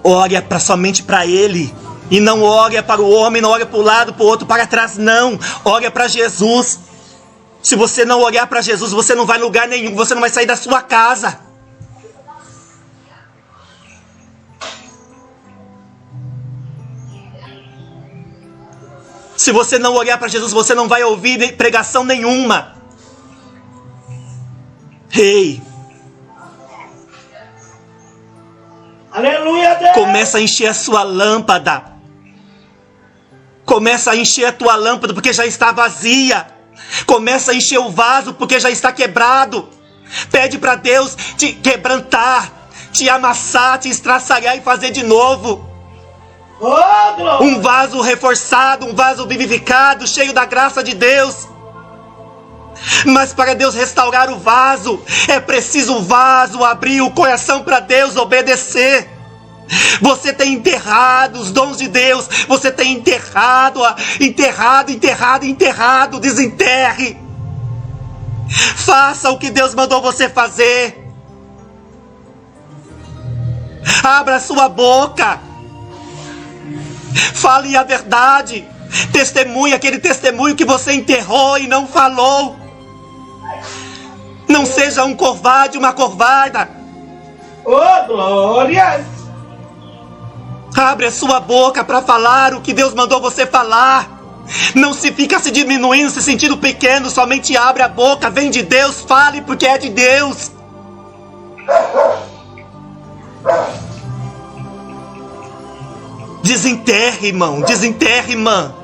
olha somente para Ele, e não olha para o homem, não olha para o lado, para o outro, para trás, não. Olha para Jesus. Se você não olhar para Jesus, você não vai em lugar nenhum, você não vai sair da sua casa. Se você não olhar para Jesus, você não vai ouvir pregação nenhuma. Ei! Aleluia, Deus! Começa a encher a sua lâmpada. Começa a encher a tua lâmpada porque já está vazia. Começa a encher o vaso porque já está quebrado. Pede para Deus te quebrantar, te amassar, te estraçalhar e fazer de novo. Um vaso reforçado, um vaso vivificado, cheio da graça de Deus. Mas para Deus restaurar o vaso, é preciso o vaso abrir o coração para Deus, obedecer. Você tem enterrado os dons de Deus. Você tem enterrado. Desenterre. Faça o que Deus mandou você fazer. Abra sua boca. Fale a verdade. Testemunhe aquele testemunho que você enterrou e não falou. Não seja um covarde, uma covarda. Oh, glória! Abre a sua boca para falar o que Deus mandou você falar. Não se fica se diminuindo, se sentindo pequeno. Somente abre a boca, vem de Deus, fale porque é de Deus. Desenterre, irmão, desenterre, irmã.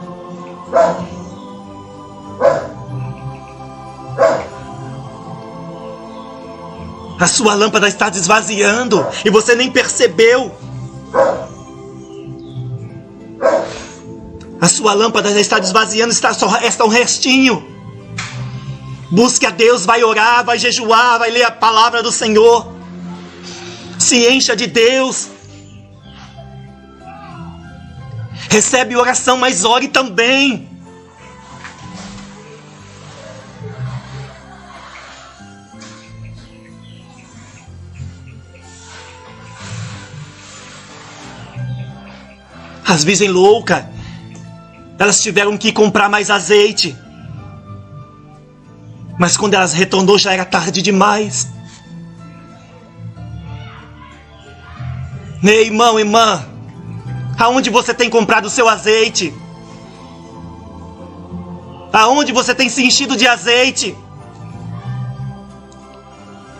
A sua lâmpada está desvaziando e você nem percebeu. A sua lâmpada já está esvaziando, só resta um restinho. Busque a Deus, vai orar, vai jejuar, vai ler a palavra do Senhor. Se encha de Deus. Recebe oração, mas ore também. As virgens loucas, elas tiveram que comprar mais azeite. Mas quando elas retornou já era tarde demais. Ei, irmão, irmã, aonde você tem comprado o seu azeite? Aonde você tem se enchido de azeite?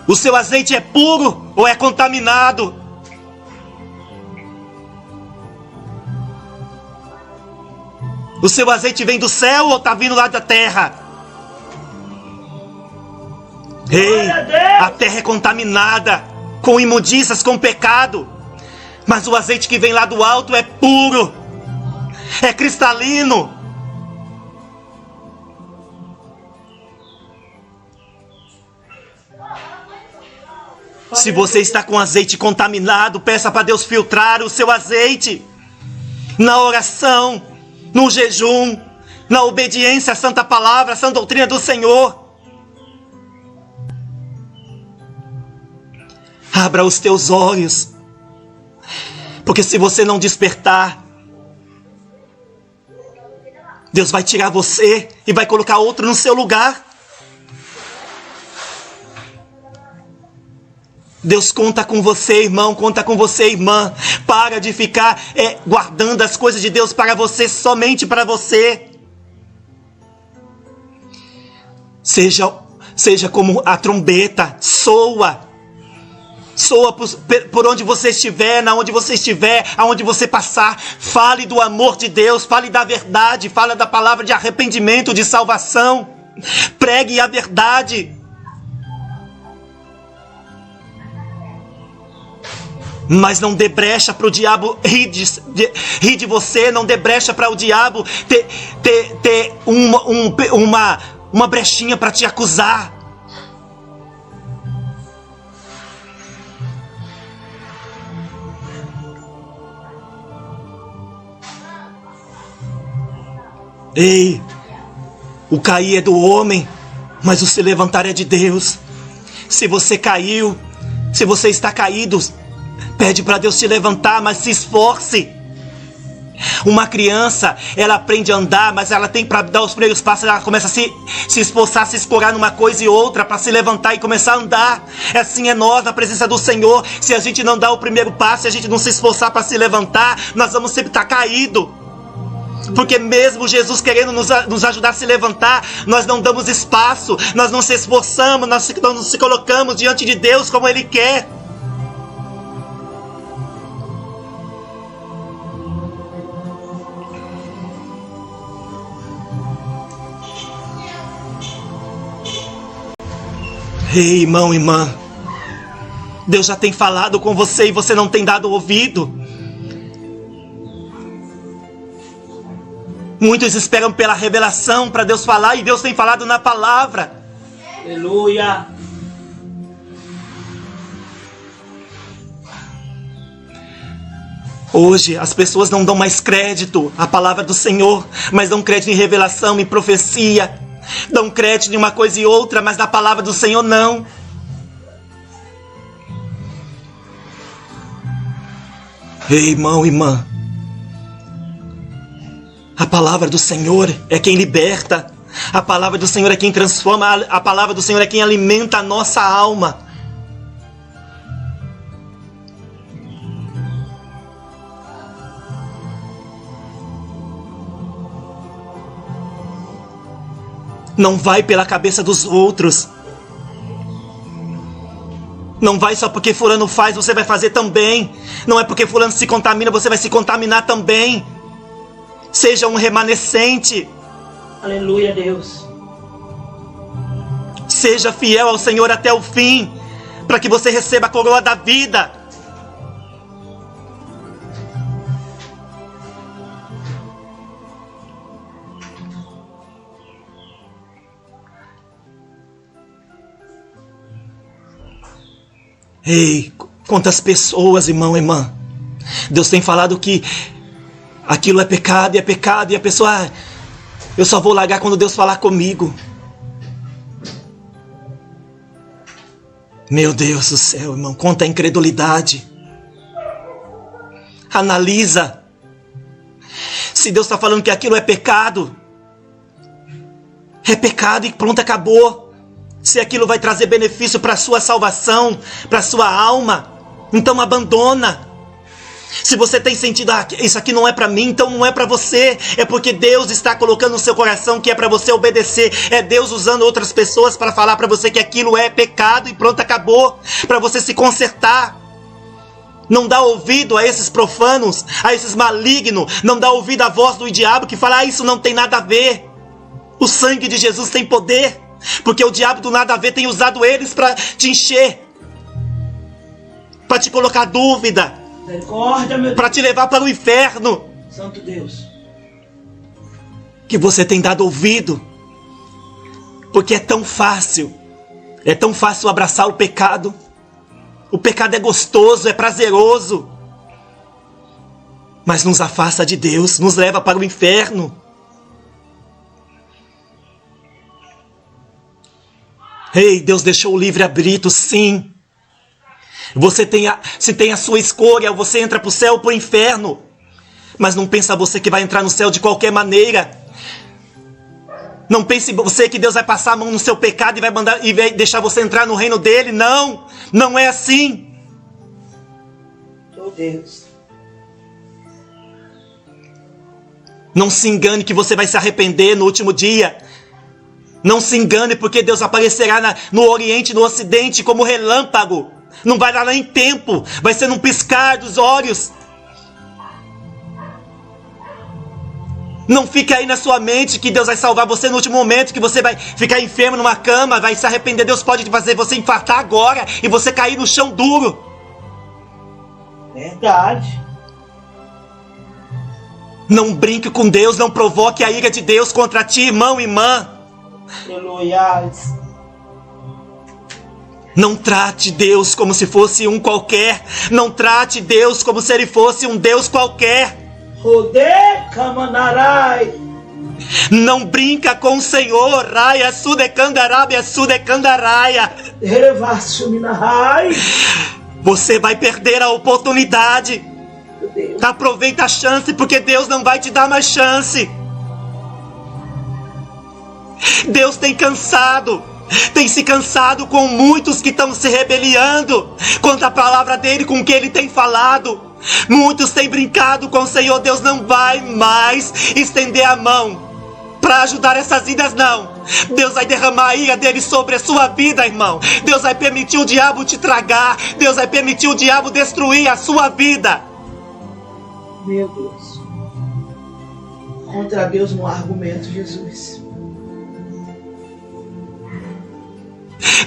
O seu azeite é puro ou é contaminado? O seu azeite vem do céu ou está vindo lá da terra? Ei, a terra é contaminada com imundícias, com pecado. Mas o azeite que vem lá do alto é puro, é cristalino. Se você está com azeite contaminado, peça para Deus filtrar o seu azeite. Na oração, no jejum, na obediência à santa palavra, à santa doutrina do Senhor. Abra os teus olhos, porque se você não despertar, Deus vai tirar você e vai colocar outro no seu lugar. Deus conta com você, irmão, conta com você, irmã. Para de ficar guardando as coisas de Deus para você, somente para você. Seja como a trombeta, soa. Soa por onde você estiver, na onde você estiver, aonde você passar. Fale do amor de Deus, fale da verdade, fale da palavra de arrependimento, de salvação. Pregue a verdade. Mas não dê brecha para o diabo rir de você, não dê brecha para o diabo ter uma brechinha para te acusar. Ei, o cair é do homem, mas o se levantar é de Deus. Se você caiu, se você está caído, pede para Deus te levantar, mas se esforce. Uma criança, ela aprende a andar, mas ela tem para dar os primeiros passos, ela começa a se esforçar, se escorar numa coisa e outra para se levantar e começar a andar. Assim é nós, na presença do Senhor. Se a gente não dá o primeiro passo, se a gente não se esforçar para se levantar, nós vamos sempre estar caído. Porque mesmo Jesus querendo nos ajudar a se levantar, nós não damos espaço, nós não se esforçamos, nós não nos colocamos diante de Deus como Ele quer. Ei, irmão, irmã, Deus já tem falado com você e você não tem dado ouvido. Muitos esperam pela revelação para Deus falar, e Deus tem falado na palavra. Aleluia. Hoje as pessoas não dão mais crédito à palavra do Senhor, mas dão crédito em revelação, em profecia. Dão crédito em uma coisa e outra, mas na palavra do Senhor não. Ei, irmão, irmã, a palavra do Senhor é quem liberta. A palavra do Senhor é quem transforma. A palavra do Senhor é quem alimenta a nossa alma. Não vai pela cabeça dos outros. Não vai só porque fulano faz, você vai fazer também. Não é porque fulano se contamina, você vai se contaminar também. Seja um remanescente. Aleluia, Deus. Seja fiel ao Senhor até o fim, para que você receba a coroa da vida. Ei, quantas pessoas, irmão e irmã, Deus tem falado que aquilo é pecado e a pessoa, eu só vou largar quando Deus falar comigo. Meu Deus do céu, irmão, quanta incredulidade. Analisa. Se Deus está falando que aquilo é pecado e pronto, acabou. Se aquilo vai trazer benefício para a sua salvação, para a sua alma, então abandona. Se você tem sentido, isso aqui não é para mim, então não é para você. É porque Deus está colocando no seu coração que é para você obedecer. É Deus usando outras pessoas para falar para você que aquilo é pecado e pronto, acabou. Para você se consertar. Não dá ouvido a esses profanos, a esses malignos. Não dá ouvido à voz do diabo que fala, isso não tem nada a ver. O sangue de Jesus tem poder. Porque o diabo do nada a ver tem usado eles para te encher. Para te colocar dúvida. Para te levar para o inferno. Santo Deus. Que você tem dado ouvido. Porque é tão fácil abraçar o pecado. O pecado é gostoso, é prazeroso. Mas nos afasta de Deus, nos leva para o inferno. Ei, Deus deixou o livre-arbítrio, sim. Você tem a sua escolha, você entra para o céu ou para o inferno. Mas não pensa você que vai entrar no céu de qualquer maneira. Não pense você que Deus vai passar a mão no seu pecado e vai deixar você entrar no reino dele. Não, não é assim. Oh Deus. Não se engane que você vai se arrepender no último dia. Não se engane porque Deus aparecerá no Oriente e no Ocidente como relâmpago. Não vai dar nem tempo, vai ser num piscar dos olhos. Não fica aí na sua mente que Deus vai salvar você no último momento, que você vai ficar enfermo numa cama, vai se arrepender. Deus pode fazer você infartar agora e você cair no chão duro. Verdade. Não brinque com Deus, não provoque a ira de Deus contra ti, irmão e irmã. Aleluia. Não trate Deus como se fosse um qualquer. Não trate Deus como se ele fosse um Deus qualquer. Não brinca com o Senhor. Raia sudecandarabia sudecandaraia. Você vai perder a oportunidade. Aproveita a chance, porque Deus não vai te dar mais chance. Deus tem se cansado com muitos que estão se rebeliando contra a palavra dele, com o que ele tem falado. Muitos têm brincado com o Senhor. Deus não vai mais estender a mão para ajudar essas vidas, não. Deus vai derramar a ira dele sobre a sua vida, irmão. Deus vai permitir o diabo te tragar. Deus vai permitir o diabo destruir a sua vida. Meu Deus. Contra Deus não há argumento, Jesus.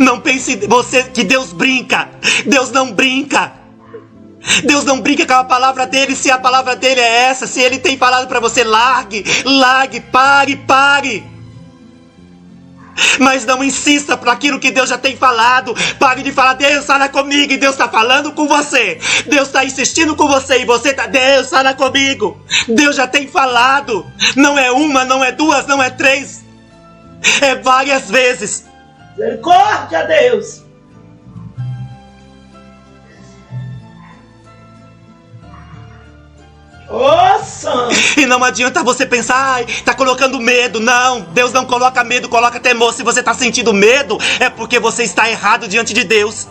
Não pense você que Deus brinca. Deus não brinca. Deus não brinca com a palavra dele. Se a palavra dele é essa, se ele tem falado para você, largue, pare. Mas não insista para aquilo que Deus já tem falado. Pare de falar, Deus fala comigo, e Deus está falando com você. Deus está insistindo com você e você está, Deus fala comigo. Deus já tem falado. Não é uma, não é duas, não é três. É várias vezes. Misericórdia, Deus. Santo. E não adianta você pensar, tá colocando medo. Não, Deus não coloca medo, coloca temor. Se você tá sentindo medo, é porque você está errado diante de Deus.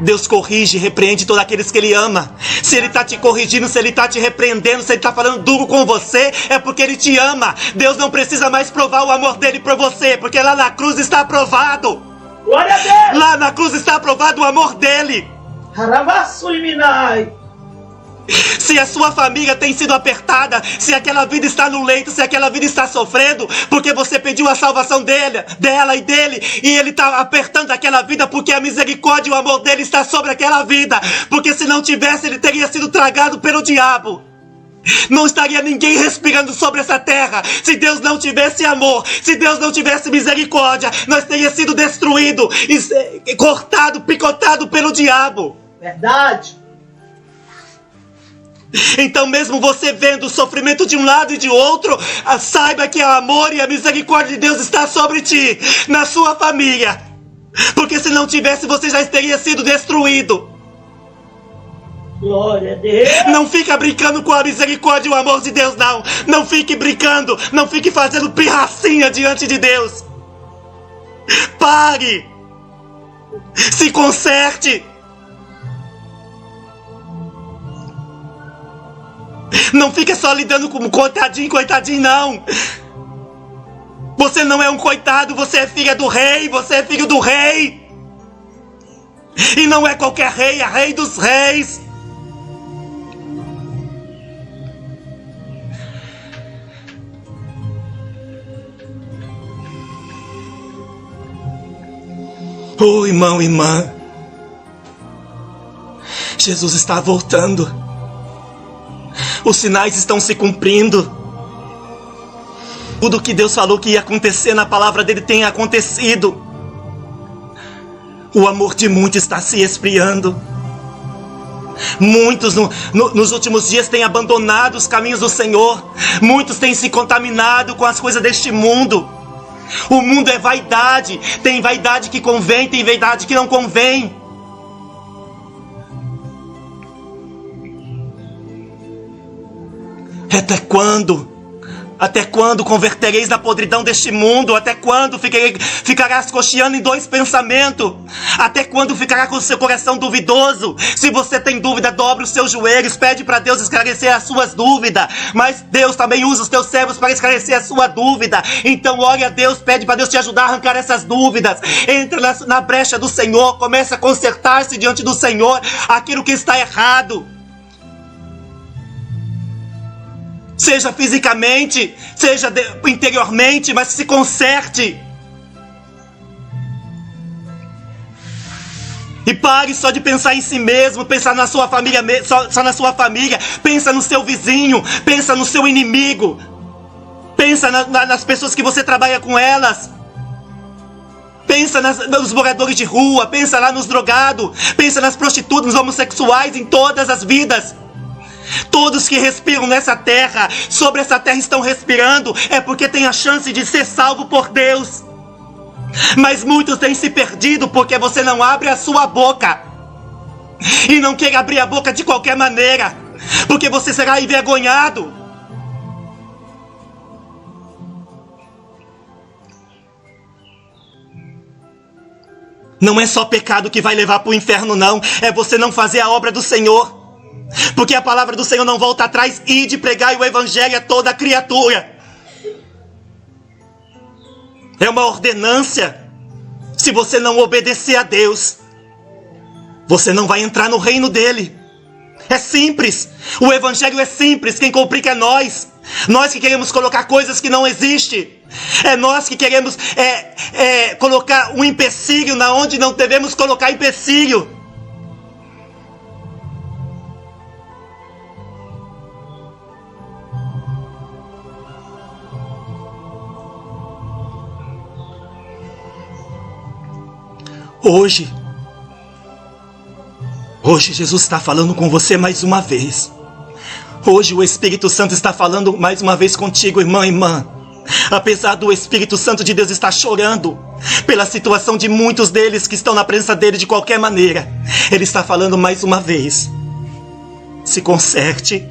Deus corrige, repreende todos aqueles que Ele ama. Se Ele está te corrigindo, se Ele está te repreendendo, se Ele está falando duro com você, é porque Ele te ama. Deus não precisa mais provar o amor dEle por você, porque lá na cruz está aprovado. Glória a Deus. Lá na cruz está aprovado o amor dEle. Se a sua família tem sido apertada, se aquela vida está no leito, se aquela vida está sofrendo, porque você pediu a salvação dela e dele, e ele está apertando aquela vida porque a misericórdia e o amor dele está sobre aquela vida, porque se não tivesse, ele teria sido tragado pelo diabo. Não estaria ninguém respirando sobre essa terra se Deus não tivesse amor, se Deus não tivesse misericórdia. Nós teríamos sido destruídos, cortado, picotado pelo diabo. Verdade. Então mesmo você vendo o sofrimento de um lado e de outro, saiba que o amor e a misericórdia de Deus está sobre ti, na sua família. Porque se não tivesse, você já teria sido destruído. Glória a Deus. Não fica brincando com a misericórdia e o amor de Deus, não. Não fique brincando, não fique fazendo pirracinha diante de Deus. Pare. Se conserte. Não fica só lidando com coitadinho, não. Você não é um coitado, você é filha do rei, você é filho do rei. E não é qualquer rei, é rei dos reis. Oh, irmão, irmã, Jesus está voltando. Os sinais estão se cumprindo. Tudo que Deus falou que ia acontecer na palavra dele tem acontecido. O amor de muitos está se esfriando. Muitos nos últimos dias têm abandonado os caminhos do Senhor. Muitos têm se contaminado com as coisas deste mundo. O mundo é vaidade. Tem vaidade que convém, tem vaidade que não convém. Até quando? Até quando convertereis na podridão deste mundo? Até quando ficarás cocheando em dois pensamentos? Até quando ficará com o seu coração duvidoso? Se você tem dúvida, dobre os seus joelhos, pede para Deus esclarecer as suas dúvidas. Mas Deus também usa os teus servos para esclarecer a sua dúvida. Então ore a Deus, pede para Deus te ajudar a arrancar essas dúvidas. Entra na brecha do Senhor, começa a consertar-se diante do Senhor aquilo que está errado. Seja fisicamente, seja interiormente, mas se conserte. E pare só de pensar em si mesmo, pensar na sua família, só na sua família. Pensa no seu vizinho, pensa no seu inimigo. Pensa nas pessoas que você trabalha com elas. Pensa nos moradores de rua, pensa lá nos drogados, pensa nas prostitutas, nos homossexuais, em todas as vidas. Todos que respiram nessa terra, sobre essa terra estão respirando, é porque tem a chance de ser salvo por Deus. Mas muitos têm se perdido porque você não abre a sua boca. E não quer abrir a boca de qualquer maneira, porque você será envergonhado. Não é só pecado que vai levar para o inferno, não. É você não fazer a obra do Senhor. Porque a palavra do Senhor não volta atrás. Ide pregai o evangelho a toda criatura. É uma ordenância. Se você não obedecer a Deus, você não vai entrar no reino dele. É simples. O evangelho é simples. Quem complica é nós. Nós que queremos colocar coisas que não existem. É nós que queremos colocar um empecilho na onde não devemos colocar empecilho. Hoje Jesus está falando com você mais uma vez. Hoje o Espírito Santo está falando mais uma vez contigo, irmã e irmã. Apesar do Espírito Santo de Deus estar chorando pela situação de muitos deles que estão na presença dele de qualquer maneira, ele está falando mais uma vez. Se conserte,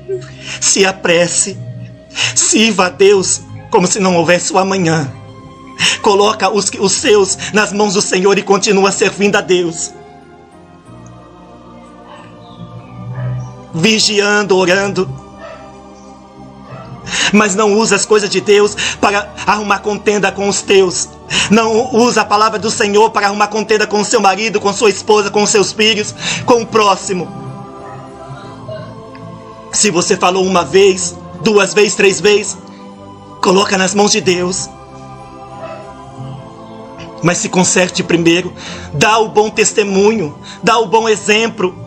se apresse, sirva a Deus como se não houvesse o amanhã. Coloca os seus nas mãos do Senhor e continua servindo a Deus. Vigiando, orando. Mas não usa as coisas de Deus para arrumar contenda com os teus. Não usa a palavra do Senhor para arrumar contenda com o seu marido, com sua esposa, com os seus filhos, com o próximo. Se você falou uma vez, 2 vezes, 3 vezes, coloca nas mãos de Deus. Mas se conserte primeiro, dá o bom testemunho, dá o bom exemplo.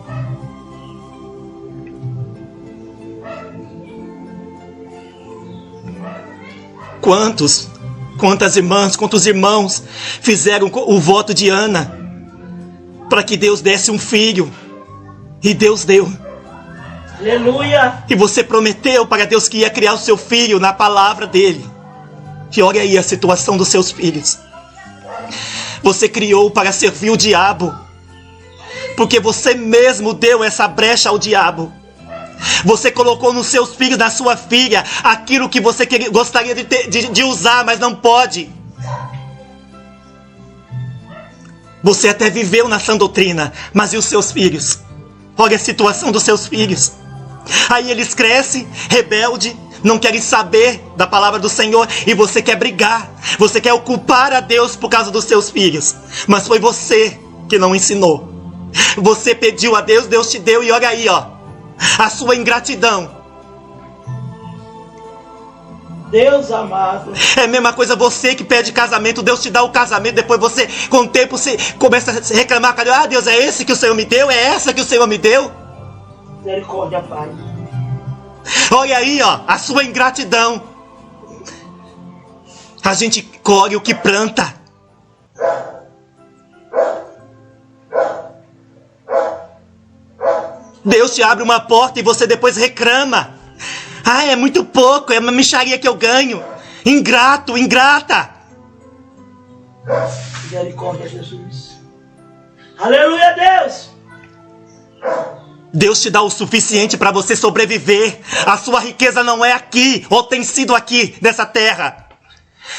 Quantas irmãs, quantos irmãos fizeram o voto de Ana para que Deus desse um filho, e Deus deu. Aleluia. E você prometeu para Deus que ia criar o seu filho na palavra dele. E olha aí a situação dos seus filhos. Você criou para servir o diabo, porque você mesmo deu essa brecha ao diabo. Você colocou nos seus filhos, na sua filha, aquilo que você gostaria de usar, mas não pode. Você até viveu na sã doutrina, mas e os seus filhos? Olha a situação dos seus filhos. Aí eles crescem, rebelde, não querem saber da palavra do Senhor, e você quer brigar, você quer ocupar a Deus por causa dos seus filhos. Mas foi você que não ensinou. Você pediu a Deus, Deus te deu, e olha aí, ó, a sua ingratidão. Deus amado. É a mesma coisa você que pede casamento, Deus te dá o casamento, depois você, com o tempo, você começa a reclamar, ah, Deus, é esse que o Senhor me deu? É essa que o Senhor me deu? Misericórdia, Pai. Olha aí, ó, a sua ingratidão. A gente colhe o que planta. Deus te abre uma porta e você depois reclama. Ah, é muito pouco, é uma mixaria que eu ganho. Ingrato, ingrata. Misericórdia, Jesus. Aleluia, Deus. Deus te dá o suficiente para você sobreviver. A sua riqueza não é aqui, ou tem sido aqui, nessa terra.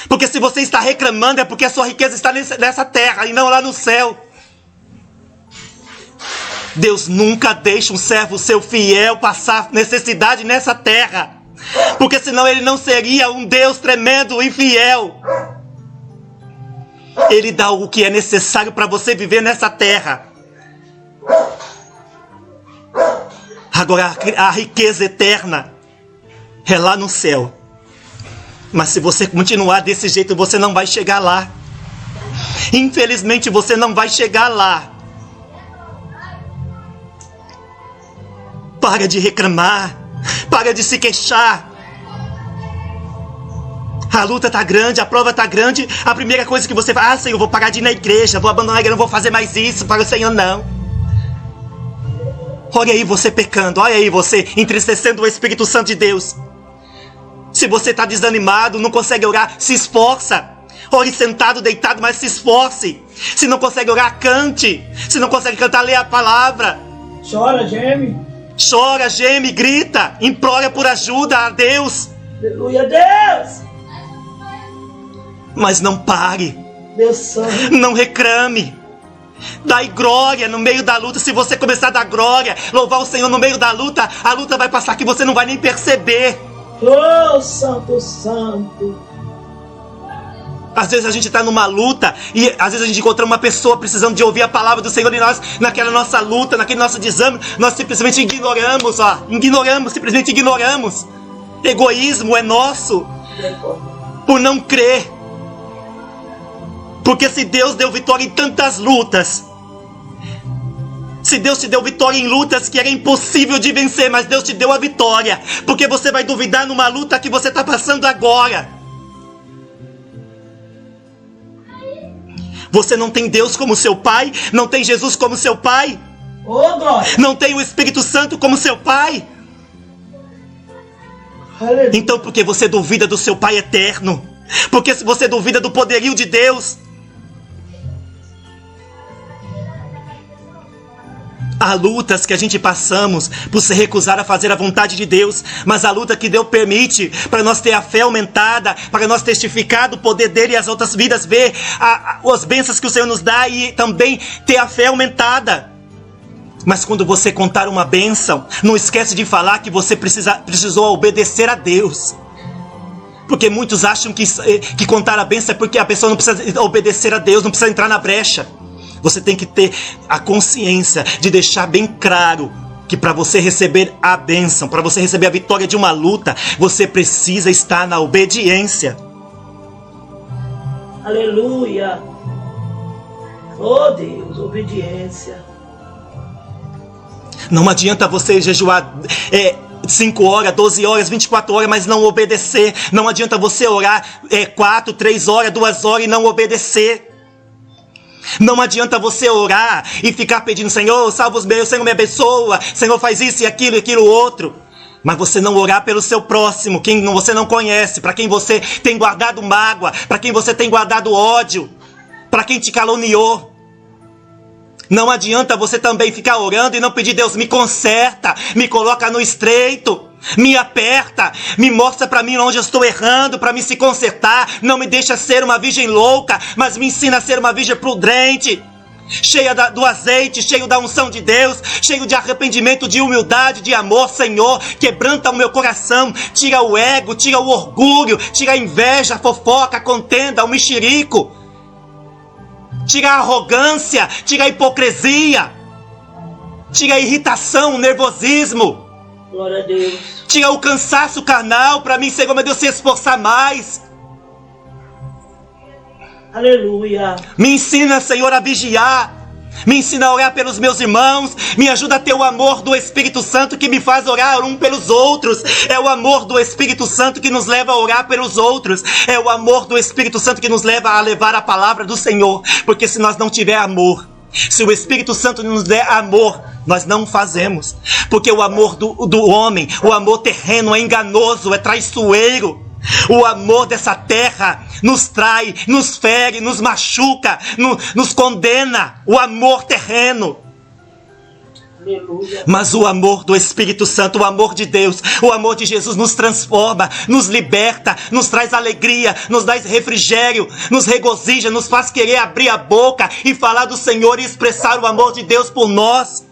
Porque se você está reclamando, é porque a sua riqueza está nessa terra e não lá no céu. Deus nunca deixa um servo seu fiel passar necessidade nessa terra, porque senão ele não seria um Deus tremendo e fiel. Ele dá o que é necessário para você viver nessa terra. Agora a riqueza eterna é lá no céu. Mas se você continuar desse jeito, você não vai chegar lá. Infelizmente você não vai chegar lá. Para de reclamar, para de se queixar. A luta tá grande, a prova tá grande. A primeira coisa que você fala, ah, Senhor, eu vou parar de ir na igreja, vou abandonar a igreja, não vou fazer mais isso para o Senhor, não. Olha aí você pecando, olha aí você entristecendo o Espírito Santo de Deus. Se você tá desanimado, não consegue orar, se esforça. Ore sentado, deitado, mas se esforce. Se não consegue orar, cante. Se não consegue cantar, lê a palavra. Chora, geme. Chora, geme, grita, implora por ajuda a Deus. Aleluia, Deus. Mas não pare. Deus santo. Não reclame. Dai glória no meio da luta. Se você começar a dar glória, louvar o Senhor no meio da luta, a luta vai passar que você não vai nem perceber. Oh, santo, santo. Às vezes a gente está numa luta e às vezes a gente encontra uma pessoa precisando de ouvir a palavra do Senhor e nós, naquela nossa luta, naquele nosso desânimo, nós simplesmente ignoramos, ó. Simplesmente ignoramos. Egoísmo é nosso por não crer. Porque se Deus deu vitória em tantas lutas, se Deus te deu vitória em lutas que era impossível de vencer, mas Deus te deu a vitória, porque você vai duvidar numa luta que você está passando agora? Você não tem Deus como seu pai? Não tem Jesus como seu pai? Oh, glória. Não tem o Espírito Santo como seu pai? Aleluia. Então por que você duvida do seu Pai eterno? Porque se você duvida do poderio de Deus? Há lutas que a gente passamos por se recusar a fazer a vontade de Deus, mas a luta que Deus permite para nós ter a fé aumentada, para nós testificar do poder dele e as outras vidas ver as bênçãos que o Senhor nos dá e também ter a fé aumentada. Mas quando você contar uma bênção, não esquece de falar que você precisou obedecer a Deus. Porque muitos acham que contar a bênção é porque a pessoa não precisa obedecer a Deus, não precisa entrar na brecha. Você tem que ter a consciência de deixar bem claro que para você receber a bênção, para você receber a vitória de uma luta, você precisa estar na obediência. Aleluia. Oh Deus, obediência. Não adianta você jejuar 5 horas, 12 horas, 24 horas, mas não obedecer. Não adianta você orar 4, 3 horas, 2 horas e não obedecer. Não adianta você orar e ficar pedindo: Senhor, salva os meus, Senhor, me abençoa, Senhor, faz isso e aquilo outro. Mas você não orar pelo seu próximo, quem você não conhece, para quem você tem guardado mágoa, para quem você tem guardado ódio, para quem te caluniou. Não adianta você também ficar orando e não pedir: Deus, me conserta, me coloca no estreito, me aperta, me mostra para mim onde eu estou errando, para mim se consertar. Não me deixa ser uma virgem louca, mas me ensina a ser uma virgem prudente, cheia do azeite, cheio da unção de Deus, cheio de arrependimento, de humildade, de amor. Senhor, quebranta o meu coração, tira o ego, tira o orgulho, tira a inveja, a fofoca, a contenda, o mexerico. Tira a arrogância, tira a hipocrisia, tira a irritação, o nervosismo. Glória a Deus. Tira o cansaço carnal para mim, Senhor, meu Deus, se esforçar mais. Aleluia. Me ensina, Senhor, a vigiar. Me ensina a orar pelos meus irmãos. Me ajuda a ter o amor do Espírito Santo que me faz orar um pelos outros. É o amor do Espírito Santo que nos leva a orar pelos outros. É o amor do Espírito Santo que nos leva a levar a palavra do Senhor. Porque se nós não tiver amor, se o Espírito Santo nos der amor, nós não fazemos. Porque o amor do homem, o amor terreno é enganoso, é traiçoeiro. O amor dessa terra nos trai, nos fere, nos machuca, nos condena. O amor terreno. Aleluia. Mas o amor do Espírito Santo, o amor de Deus, o amor de Jesus nos transforma, nos liberta, nos traz alegria, nos dá refrigério, nos regozija, nos faz querer abrir a boca e falar do Senhor e expressar o amor de Deus por nós.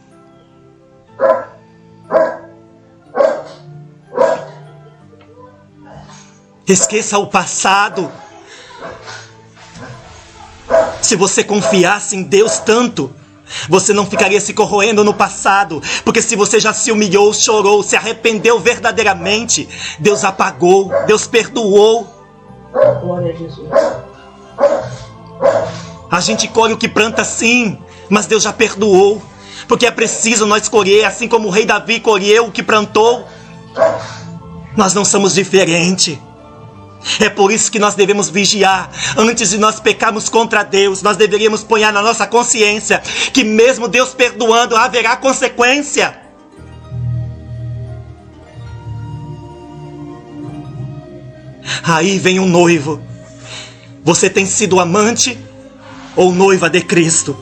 Esqueça o passado. Se você confiasse em Deus tanto, você não ficaria se corroendo no passado. Porque se você já se humilhou, chorou, se arrependeu verdadeiramente, Deus apagou, Deus perdoou. Glória a Jesus. A gente colhe o que planta sim, mas Deus já perdoou. Porque é preciso nós colher, assim como o rei Davi colheu o que plantou. Nós não somos diferentes. É por isso que nós devemos vigiar. Antes de nós pecarmos contra Deus, nós deveríamos pôr na nossa consciência que mesmo Deus perdoando, haverá consequência. Aí vem um noivo. Você tem sido amante ou noiva de Cristo?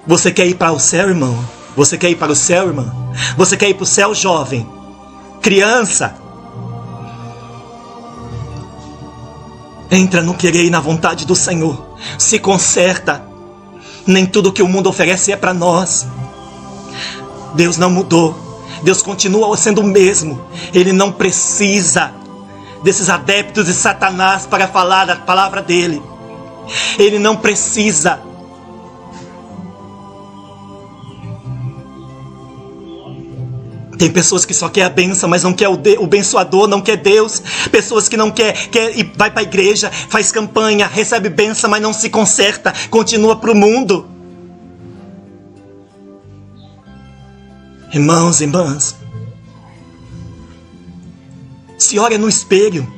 Você quer ir para o céu, irmão? Você quer ir para o céu, irmã? Você quer ir para o céu, jovem? Criança, entra no querer e na vontade do Senhor. Se conserta. Nem tudo que o mundo oferece é para nós. Deus não mudou. Deus continua sendo o mesmo. Ele não precisa desses adeptos de Satanás para falar da palavra dele. Ele não precisa. Tem pessoas que só quer a bênção, mas não quer o abençoador, não quer Deus. Pessoas que não quer e vai para a igreja, faz campanha, recebe bênção, mas não se conserta, continua para o mundo. Irmãos e irmãs, se olha no espelho,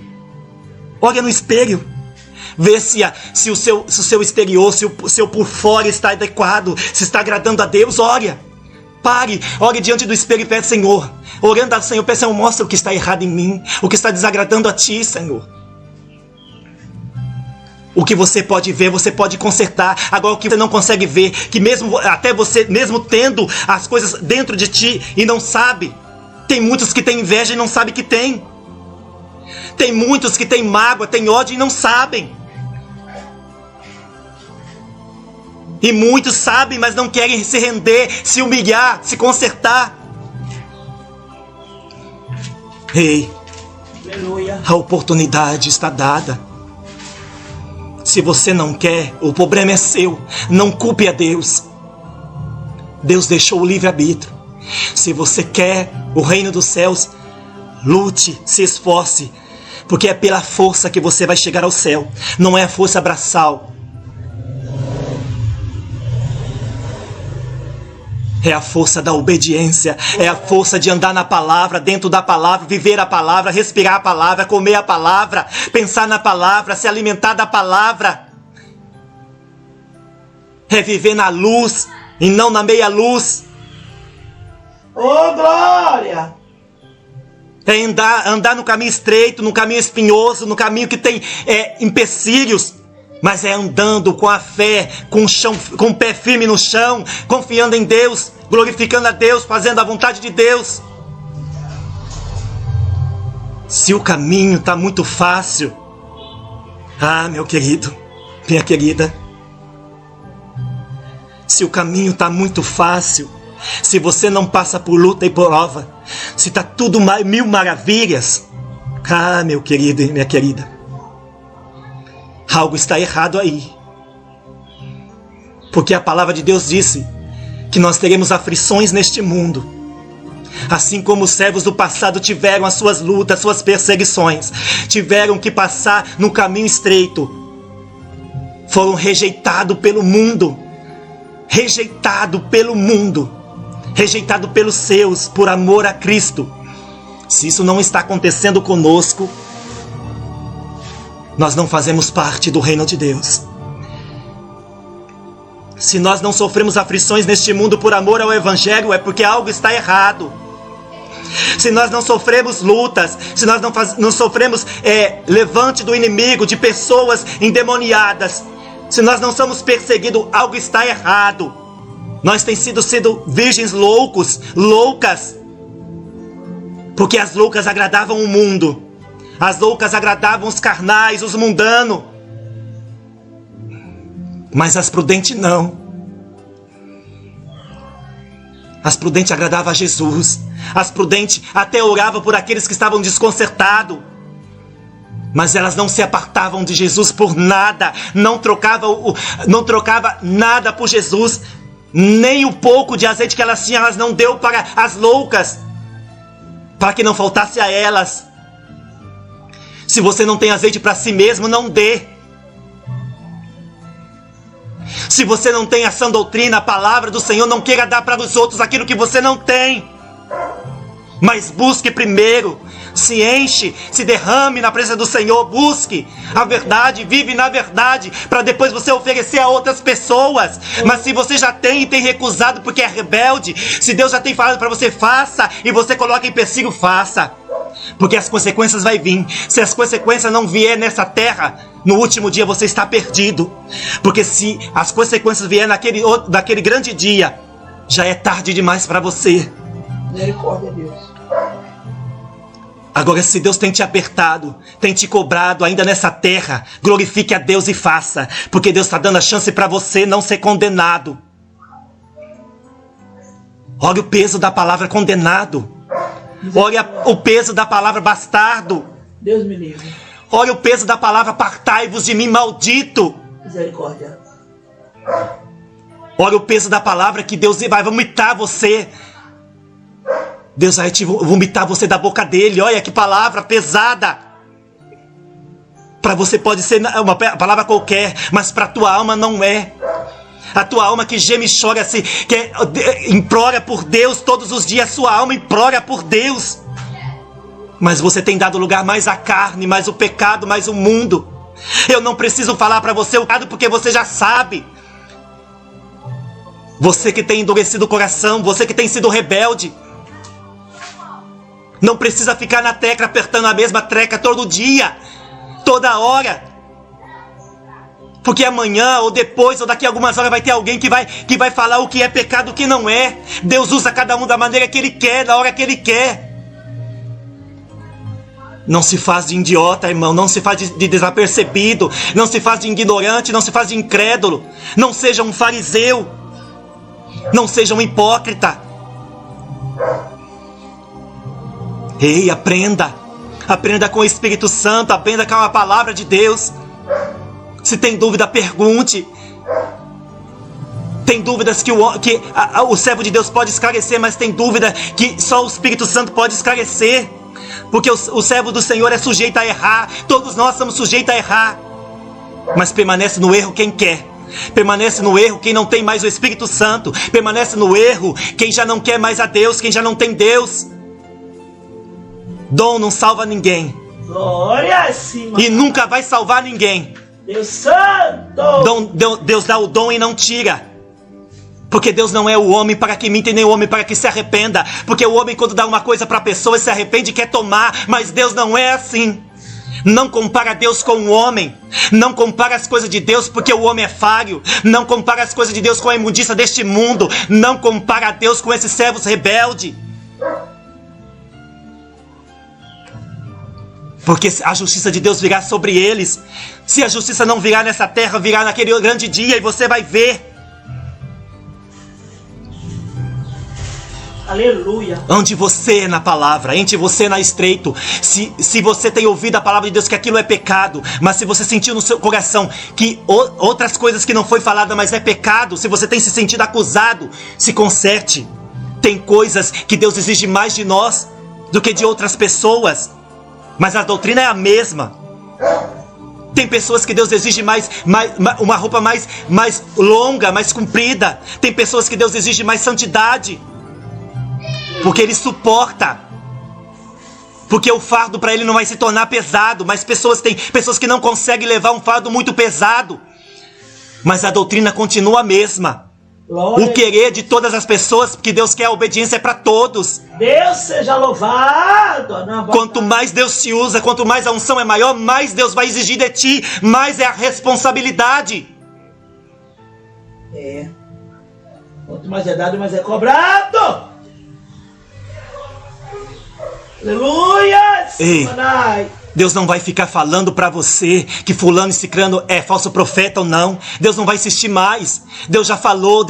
vê se o seu exterior, se o seu por fora está adequado, se está agradando a Deus. Pare, ore diante do espelho e peça: Senhor, orando ao Senhor, peça: Senhor, mostra o que está errado em mim, o que está desagradando a Ti, Senhor. O que você pode ver, você pode consertar. Agora, o que você não consegue ver, que mesmo até você, mesmo tendo as coisas dentro de ti e não sabe, tem muitos que têm inveja e não sabem que tem. Tem muitos que têm mágoa, têm ódio e não sabem. E muitos sabem, mas não querem se render, se humilhar, se consertar. Ei, Aleluia. a oportunidade está dada. Se você não quer, o problema é seu. Não culpe a Deus. Deus deixou o livre-arbítrio. Se você quer o reino dos céus, lute, se esforce. Porque é pela força que você vai chegar ao céu. Não é a força braçal. É a força da obediência, é a força de andar na palavra, dentro da palavra, viver a palavra, respirar a palavra, comer a palavra, pensar na palavra, se alimentar da palavra. É viver na luz e não na meia luz. Oh, glória! É andar no caminho estreito, no caminho espinhoso, no caminho que tem empecilhos. Mas é andando com a fé, com o pé firme no chão, confiando em Deus, glorificando a Deus, fazendo a vontade de Deus. Se o caminho está muito fácil, meu querido, minha querida, se o caminho está muito fácil, se você não passa por luta e prova, se está tudo mil maravilhas, meu querido e minha querida, algo está errado aí. Porque a palavra de Deus disse que nós teremos aflições neste mundo. Assim como os servos do passado tiveram as suas lutas, suas perseguições, tiveram que passar no caminho estreito. Foram rejeitados pelo mundo. Rejeitado pelo mundo. Rejeitado pelos seus, por amor a Cristo. Se isso não está acontecendo conosco, nós não fazemos parte do reino de Deus. Se nós não sofremos aflições neste mundo por amor ao Evangelho, é porque algo está errado. Se nós não sofremos lutas, se nós não sofremos levante do inimigo, de pessoas endemoniadas, se nós não somos perseguidos, algo está errado. Nós temos sido virgens loucas, porque as loucas agradavam o mundo. As loucas agradavam os carnais, os mundanos. Mas as prudentes não. As prudentes agradavam a Jesus. As prudentes até oravam por aqueles que estavam desconcertados. Mas elas não se apartavam de Jesus por nada. Não trocava nada por Jesus. Nem o pouco de azeite que elas tinham, elas não deu para as loucas, para que não faltasse a elas. Se você não tem azeite para si mesmo, não dê. Se você não tem a sã doutrina, a palavra do Senhor, não queira dar para os outros aquilo que você não tem. Mas busque primeiro, se enche, se derrame na presença do Senhor, busque a verdade, vive na verdade, para depois você oferecer a outras pessoas. Mas se você já tem e tem recusado porque é rebelde, se Deus já tem falado para você, faça, e você coloca em empecilho, faça. Porque as consequências vão vir. Se as consequências não vier nessa terra, no último dia você está perdido. Porque se as consequências vier naquele grande dia, já é tarde demais para você. Misericórdia, Deus. Agora, se Deus tem te apertado, tem te cobrado ainda nessa terra, glorifique a Deus e faça. Porque Deus está dando a chance para você não ser condenado. Olha o peso da palavra condenado. Olha o peso da palavra bastardo. Deus me livre. Olha o peso da palavra apartai-vos de mim, maldito. Misericórdia. Olha o peso da palavra que Deus vai vomitar você. Deus vai te vomitar você da boca dele. Olha que palavra pesada. Para você pode ser uma palavra qualquer, mas para a tua alma não é. A tua alma que geme e chora, implora por Deus todos os dias. Sua alma implora por Deus. Mas você tem dado lugar mais à carne, mais o pecado, mais o mundo. Eu não preciso falar para você o pecado, porque você já sabe. Você que tem endurecido o coração, você que tem sido rebelde, não precisa ficar na tecla, apertando a mesma tecla todo dia, toda hora. Porque amanhã, ou depois, ou daqui a algumas horas vai ter alguém que vai falar o que é pecado e o que não é. Deus usa cada um da maneira que Ele quer, na hora que Ele quer. Não se faz de idiota, irmão. Não se faz de desapercebido. Não se faz de ignorante. Não se faz de incrédulo. Não seja um fariseu. Não seja um hipócrita. Ei, aprenda. Aprenda com o Espírito Santo. Aprenda com a palavra de Deus. Se tem dúvida, pergunte. Tem dúvidas que o servo de Deus pode esclarecer, mas tem dúvida que só o Espírito Santo pode esclarecer. Porque o servo do Senhor é sujeito a errar. Todos nós somos sujeitos a errar. Mas permanece no erro quem quer. Permanece no erro quem não tem mais o Espírito Santo. Permanece no erro quem já não quer mais a Deus, quem já não tem Deus. Dom não salva ninguém. Glória sim, E nunca vai salvar ninguém. Deus Santo. Deus dá o dom e não tira. Porque Deus não é o homem para que minta, nem o homem para que se arrependa. Porque o homem, quando dá uma coisa para a pessoa, se arrepende e quer tomar. Mas Deus não é assim. Não compara Deus com o homem. Não compara as coisas de Deus porque o homem é falho. Não compara as coisas de Deus com a imundícia deste mundo. Não compara Deus com esses servos rebeldes. Porque a justiça de Deus virá sobre eles. Se a justiça não virá nessa terra, virá naquele grande dia e você vai ver. Aleluia. Onde você é na palavra, entre você na estreito. Se você tem ouvido a palavra de Deus que aquilo é pecado, mas se você sentiu no seu coração que outras coisas que não foi falada, mas é pecado, se você tem se sentido acusado, se conserte. Tem coisas que Deus exige mais de nós do que de outras pessoas, mas a doutrina é a mesma. Tem pessoas que Deus exige uma roupa mais longa, mais comprida. Tem pessoas que Deus exige mais santidade, porque Ele suporta. Porque o fardo para Ele não vai se tornar pesado. Mas tem pessoas que não conseguem levar um fardo muito pesado. Mas a doutrina continua a mesma. Glória. O querer de todas as pessoas, porque Deus quer a obediência para todos. Deus seja louvado. Quanto mais Deus se usa, quanto mais a unção é maior, mais Deus vai exigir de ti. Mais é a responsabilidade. É. Quanto mais é dado, mais é cobrado. Aleluia! Ei, Deus não vai ficar falando pra você que fulano e cicrano é falso profeta ou não. Deus não vai insistir mais. Deus já falou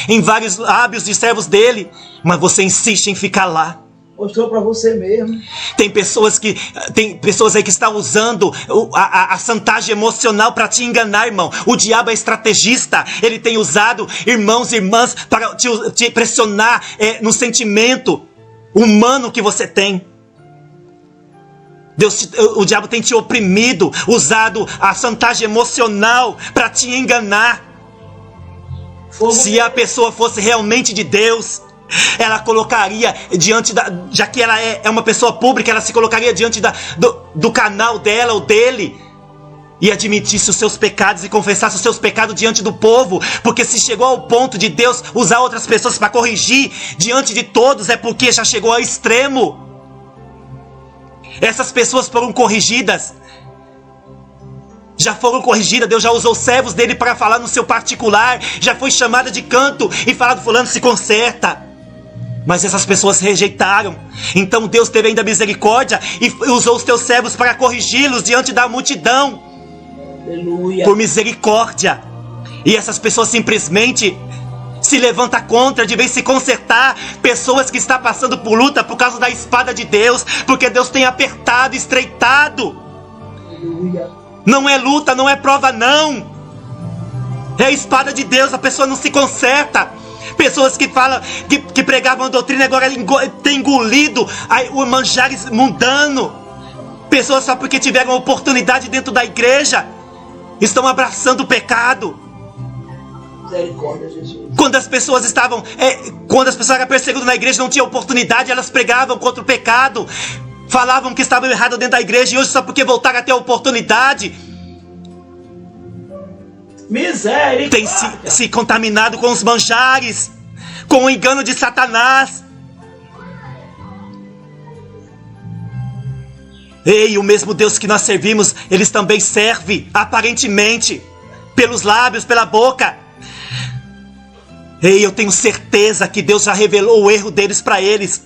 em vários lábios de servos dele. Mas você insiste em ficar lá. Mostrou pra você mesmo. Tem pessoas aí que estão usando a chantagem emocional para te enganar, irmão. O diabo é estrategista. Ele tem usado irmãos e irmãs para te pressionar no sentimento humano que você tem. O diabo tem te oprimido, usado a chantagem emocional para te enganar. Se a pessoa fosse realmente de Deus, ela colocaria diante já que ela é uma pessoa pública, ela se colocaria diante do canal dela ou dele e admitisse os seus pecados e confessasse os seus pecados diante do povo. Porque se chegou ao ponto de Deus usar outras pessoas para corrigir diante de todos, é porque já chegou ao extremo. Essas pessoas foram corrigidas. Já foram corrigidas. Deus já usou servos dele para falar no seu particular. Já foi chamada de canto e falado: fulano, se conserta. Mas essas pessoas rejeitaram. Então Deus teve ainda misericórdia e usou os teus servos para corrigi-los diante da multidão. Aleluia. Por misericórdia. E essas pessoas simplesmente se levantam contra, de vez se consertar. Pessoas que estão passando por luta por causa da espada de Deus, porque Deus tem apertado, estreitado. Aleluia. Não é luta, não é prova, não. É a espada de Deus, a pessoa não se conserta. Pessoas que falam, que pregavam a doutrina, agora tem engolido o manjares mundano. Pessoas só porque tiveram oportunidade dentro da igreja estão abraçando o pecado. Misericórdia, Jesus. Quando as pessoas eram perseguidas na igreja, não tinha oportunidade, elas pregavam contra o pecado, falavam que estavam errados dentro da igreja, e hoje só porque voltaram a ter a oportunidade, misericórdia, tem se contaminado com os manjares, com o engano de Satanás. Ei, o mesmo Deus que nós servimos, eles também servem, aparentemente, pelos lábios, pela boca. Ei, eu tenho certeza que Deus já revelou o erro deles para eles.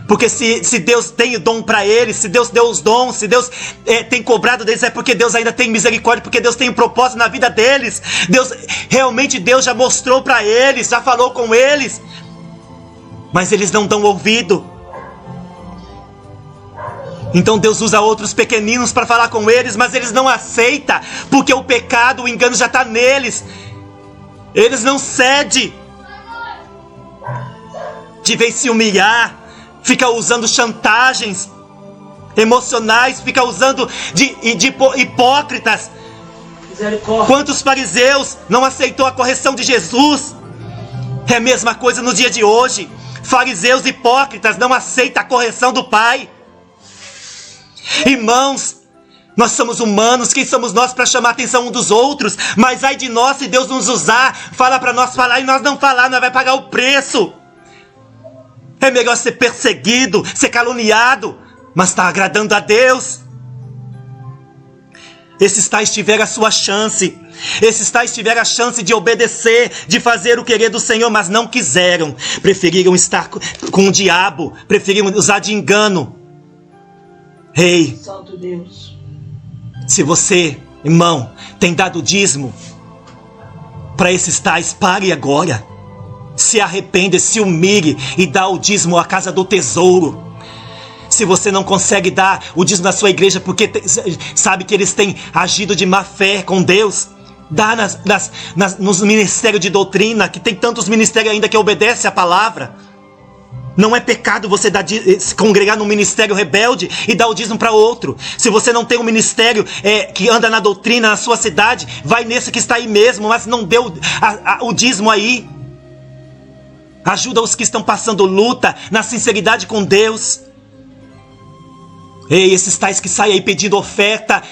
Porque se Deus tem o dom para eles, se Deus deu os dons, se Deus tem cobrado deles, é porque Deus ainda tem misericórdia, porque Deus tem um propósito na vida deles. Deus já mostrou para eles, já falou com eles. Mas eles não dão ouvido. Então Deus usa outros pequeninos para falar com eles, mas eles não aceitam, porque o pecado, o engano já está neles. Eles não cedem. De vez se humilhar, fica usando chantagens emocionais, fica usando de hipócritas Misericórdia. Quantos fariseus não aceitou a correção de Jesus? É a mesma coisa no dia de hoje. Fariseus hipócritas não aceitam a correção do Pai. Irmãos, nós somos humanos, quem somos nós para chamar a atenção um dos outros? Mas ai de nós se Deus nos usar, fala para nós falar e nós não falar, nós vai pagar o preço. É melhor ser perseguido, ser caluniado, mas está agradando a Deus. Esses tais tiveram a sua chance. Esses tais tiveram a chance de obedecer, de fazer o querer do Senhor, mas não quiseram. Preferiram estar com o diabo, preferiram usar de engano. Ei, Santo Deus. Se você, irmão, tem dado dízimo para esses tais, pare agora. Se arrependa, se humilhe e dá o dízimo à casa do tesouro. Se você não consegue dar o dízimo da sua igreja porque sabe que eles têm agido de má fé com Deus, dá nos ministérios de doutrina, que tem tantos ministérios ainda que obedecem à palavra. Não é pecado você se congregar num ministério rebelde e dar o dízimo para outro. Se você não tem um ministério que anda na doutrina na sua cidade, vai nesse que está aí mesmo, mas não deu o dízimo aí. Ajuda os que estão passando luta na sinceridade com Deus. Ei, esses tais que saem aí pedindo oferta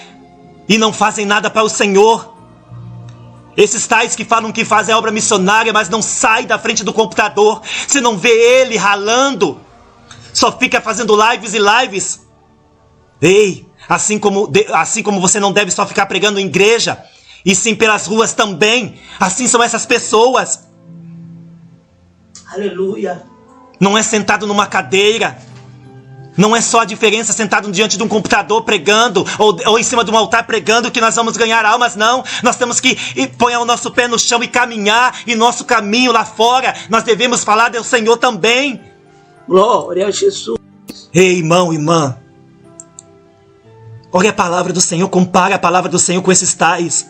e não fazem nada para o Senhor. Esses tais que falam que fazem a obra missionária, mas não saem da frente do computador. Você não vê ele ralando. Só fica fazendo lives e lives. Ei, assim como você não deve só ficar pregando em igreja, e sim pelas ruas também. Assim são essas pessoas. Aleluia. Não é sentado numa cadeira. Não é só a diferença sentado diante de um computador pregando ou em cima de um altar pregando que nós vamos ganhar almas, não. Nós temos que pôr o nosso pé no chão e caminhar, e nosso caminho lá fora nós devemos falar do Senhor também. Glória a Jesus. Ei, irmão, irmã, olha a palavra do Senhor, compara a palavra do Senhor com esses tais.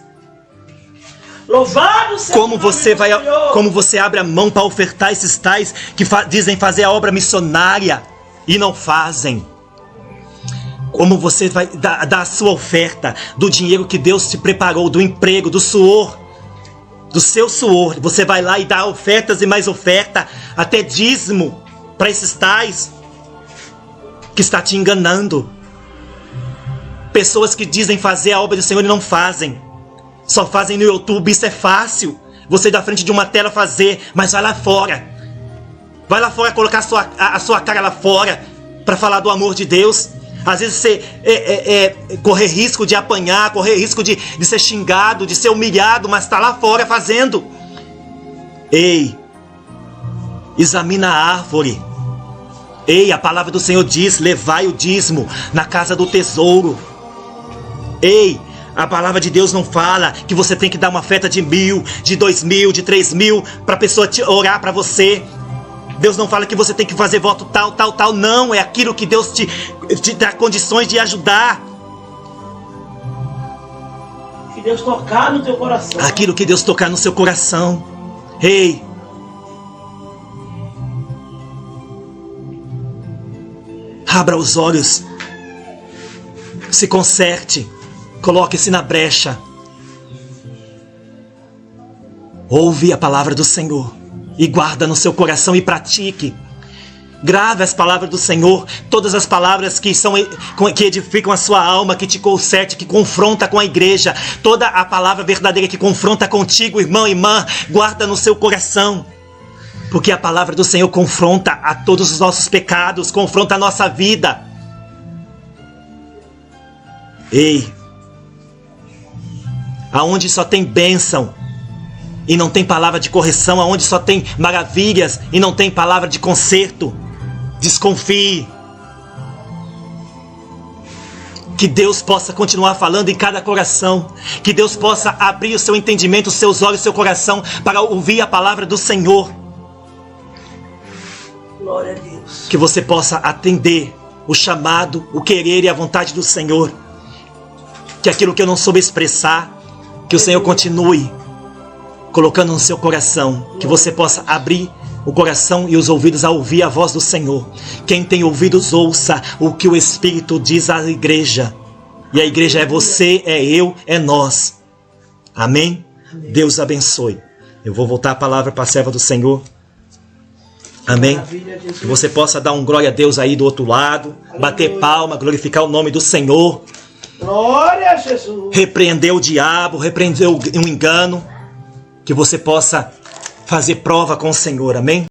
Louvado seja como você abre a mão para ofertar esses tais que dizem fazer a obra missionária e não fazem. Como você vai dar a sua oferta do dinheiro que Deus te preparou, do emprego, do suor, do seu suor. Você vai lá e dá ofertas e mais oferta, até dízimo para esses tais que está te enganando. Pessoas que dizem fazer a obra do Senhor e não fazem. Só fazem no YouTube, isso é fácil. Você ir da frente de uma tela fazer, mas vai lá fora. Vai lá fora colocar a sua cara lá fora para falar do amor de Deus. Às vezes você correr risco de apanhar, correr risco de ser xingado, de ser humilhado, mas está lá fora fazendo. Ei, examina a árvore. Ei, a palavra do Senhor diz, levai o dízimo na casa do tesouro. Ei, a palavra de Deus não fala que você tem que dar uma oferta de 1.000, de 2.000, de 3.000 para a pessoa orar para você. Deus não fala que você tem que fazer voto tal. Não, é aquilo que Deus te dá condições de ajudar. Que Deus tocar no teu coração. Aquilo que Deus tocar no seu coração. Ei. Abra os olhos. Se conserte. Coloque-se na brecha. Ouve a palavra do Senhor e guarda no seu coração e pratique. Grave as palavras do Senhor, todas as palavras que edificam a sua alma, que te conserte, que confronta com a igreja. Toda a palavra verdadeira que confronta contigo, irmão e irmã, guarda no seu coração. Porque a palavra do Senhor confronta a todos os nossos pecados, confronta a nossa vida. Ei, aonde só tem bênção e não tem palavra de correção, aonde só tem maravilhas e não tem palavra de conserto, desconfie. Que Deus possa continuar falando em cada coração, que Deus possa abrir o seu entendimento, os seus olhos, o seu coração para ouvir a palavra do Senhor. Glória a Deus. Que você possa atender o chamado, o querer e a vontade do Senhor. Que aquilo que eu não soube expressar, que o Senhor continue colocando no seu coração, que você possa abrir o coração e os ouvidos a ouvir a voz do Senhor. Quem tem ouvidos, ouça o que o Espírito diz à igreja. E a igreja é você, é eu, é nós. Amém? Deus abençoe. Eu vou voltar a palavra para a serva do Senhor. Amém? Que você possa dar um glória a Deus aí do outro lado, bater palma, glorificar o nome do Senhor. Glória a Jesus. Repreender o diabo, repreender o engano. Que você possa fazer prova com o Senhor. Amém?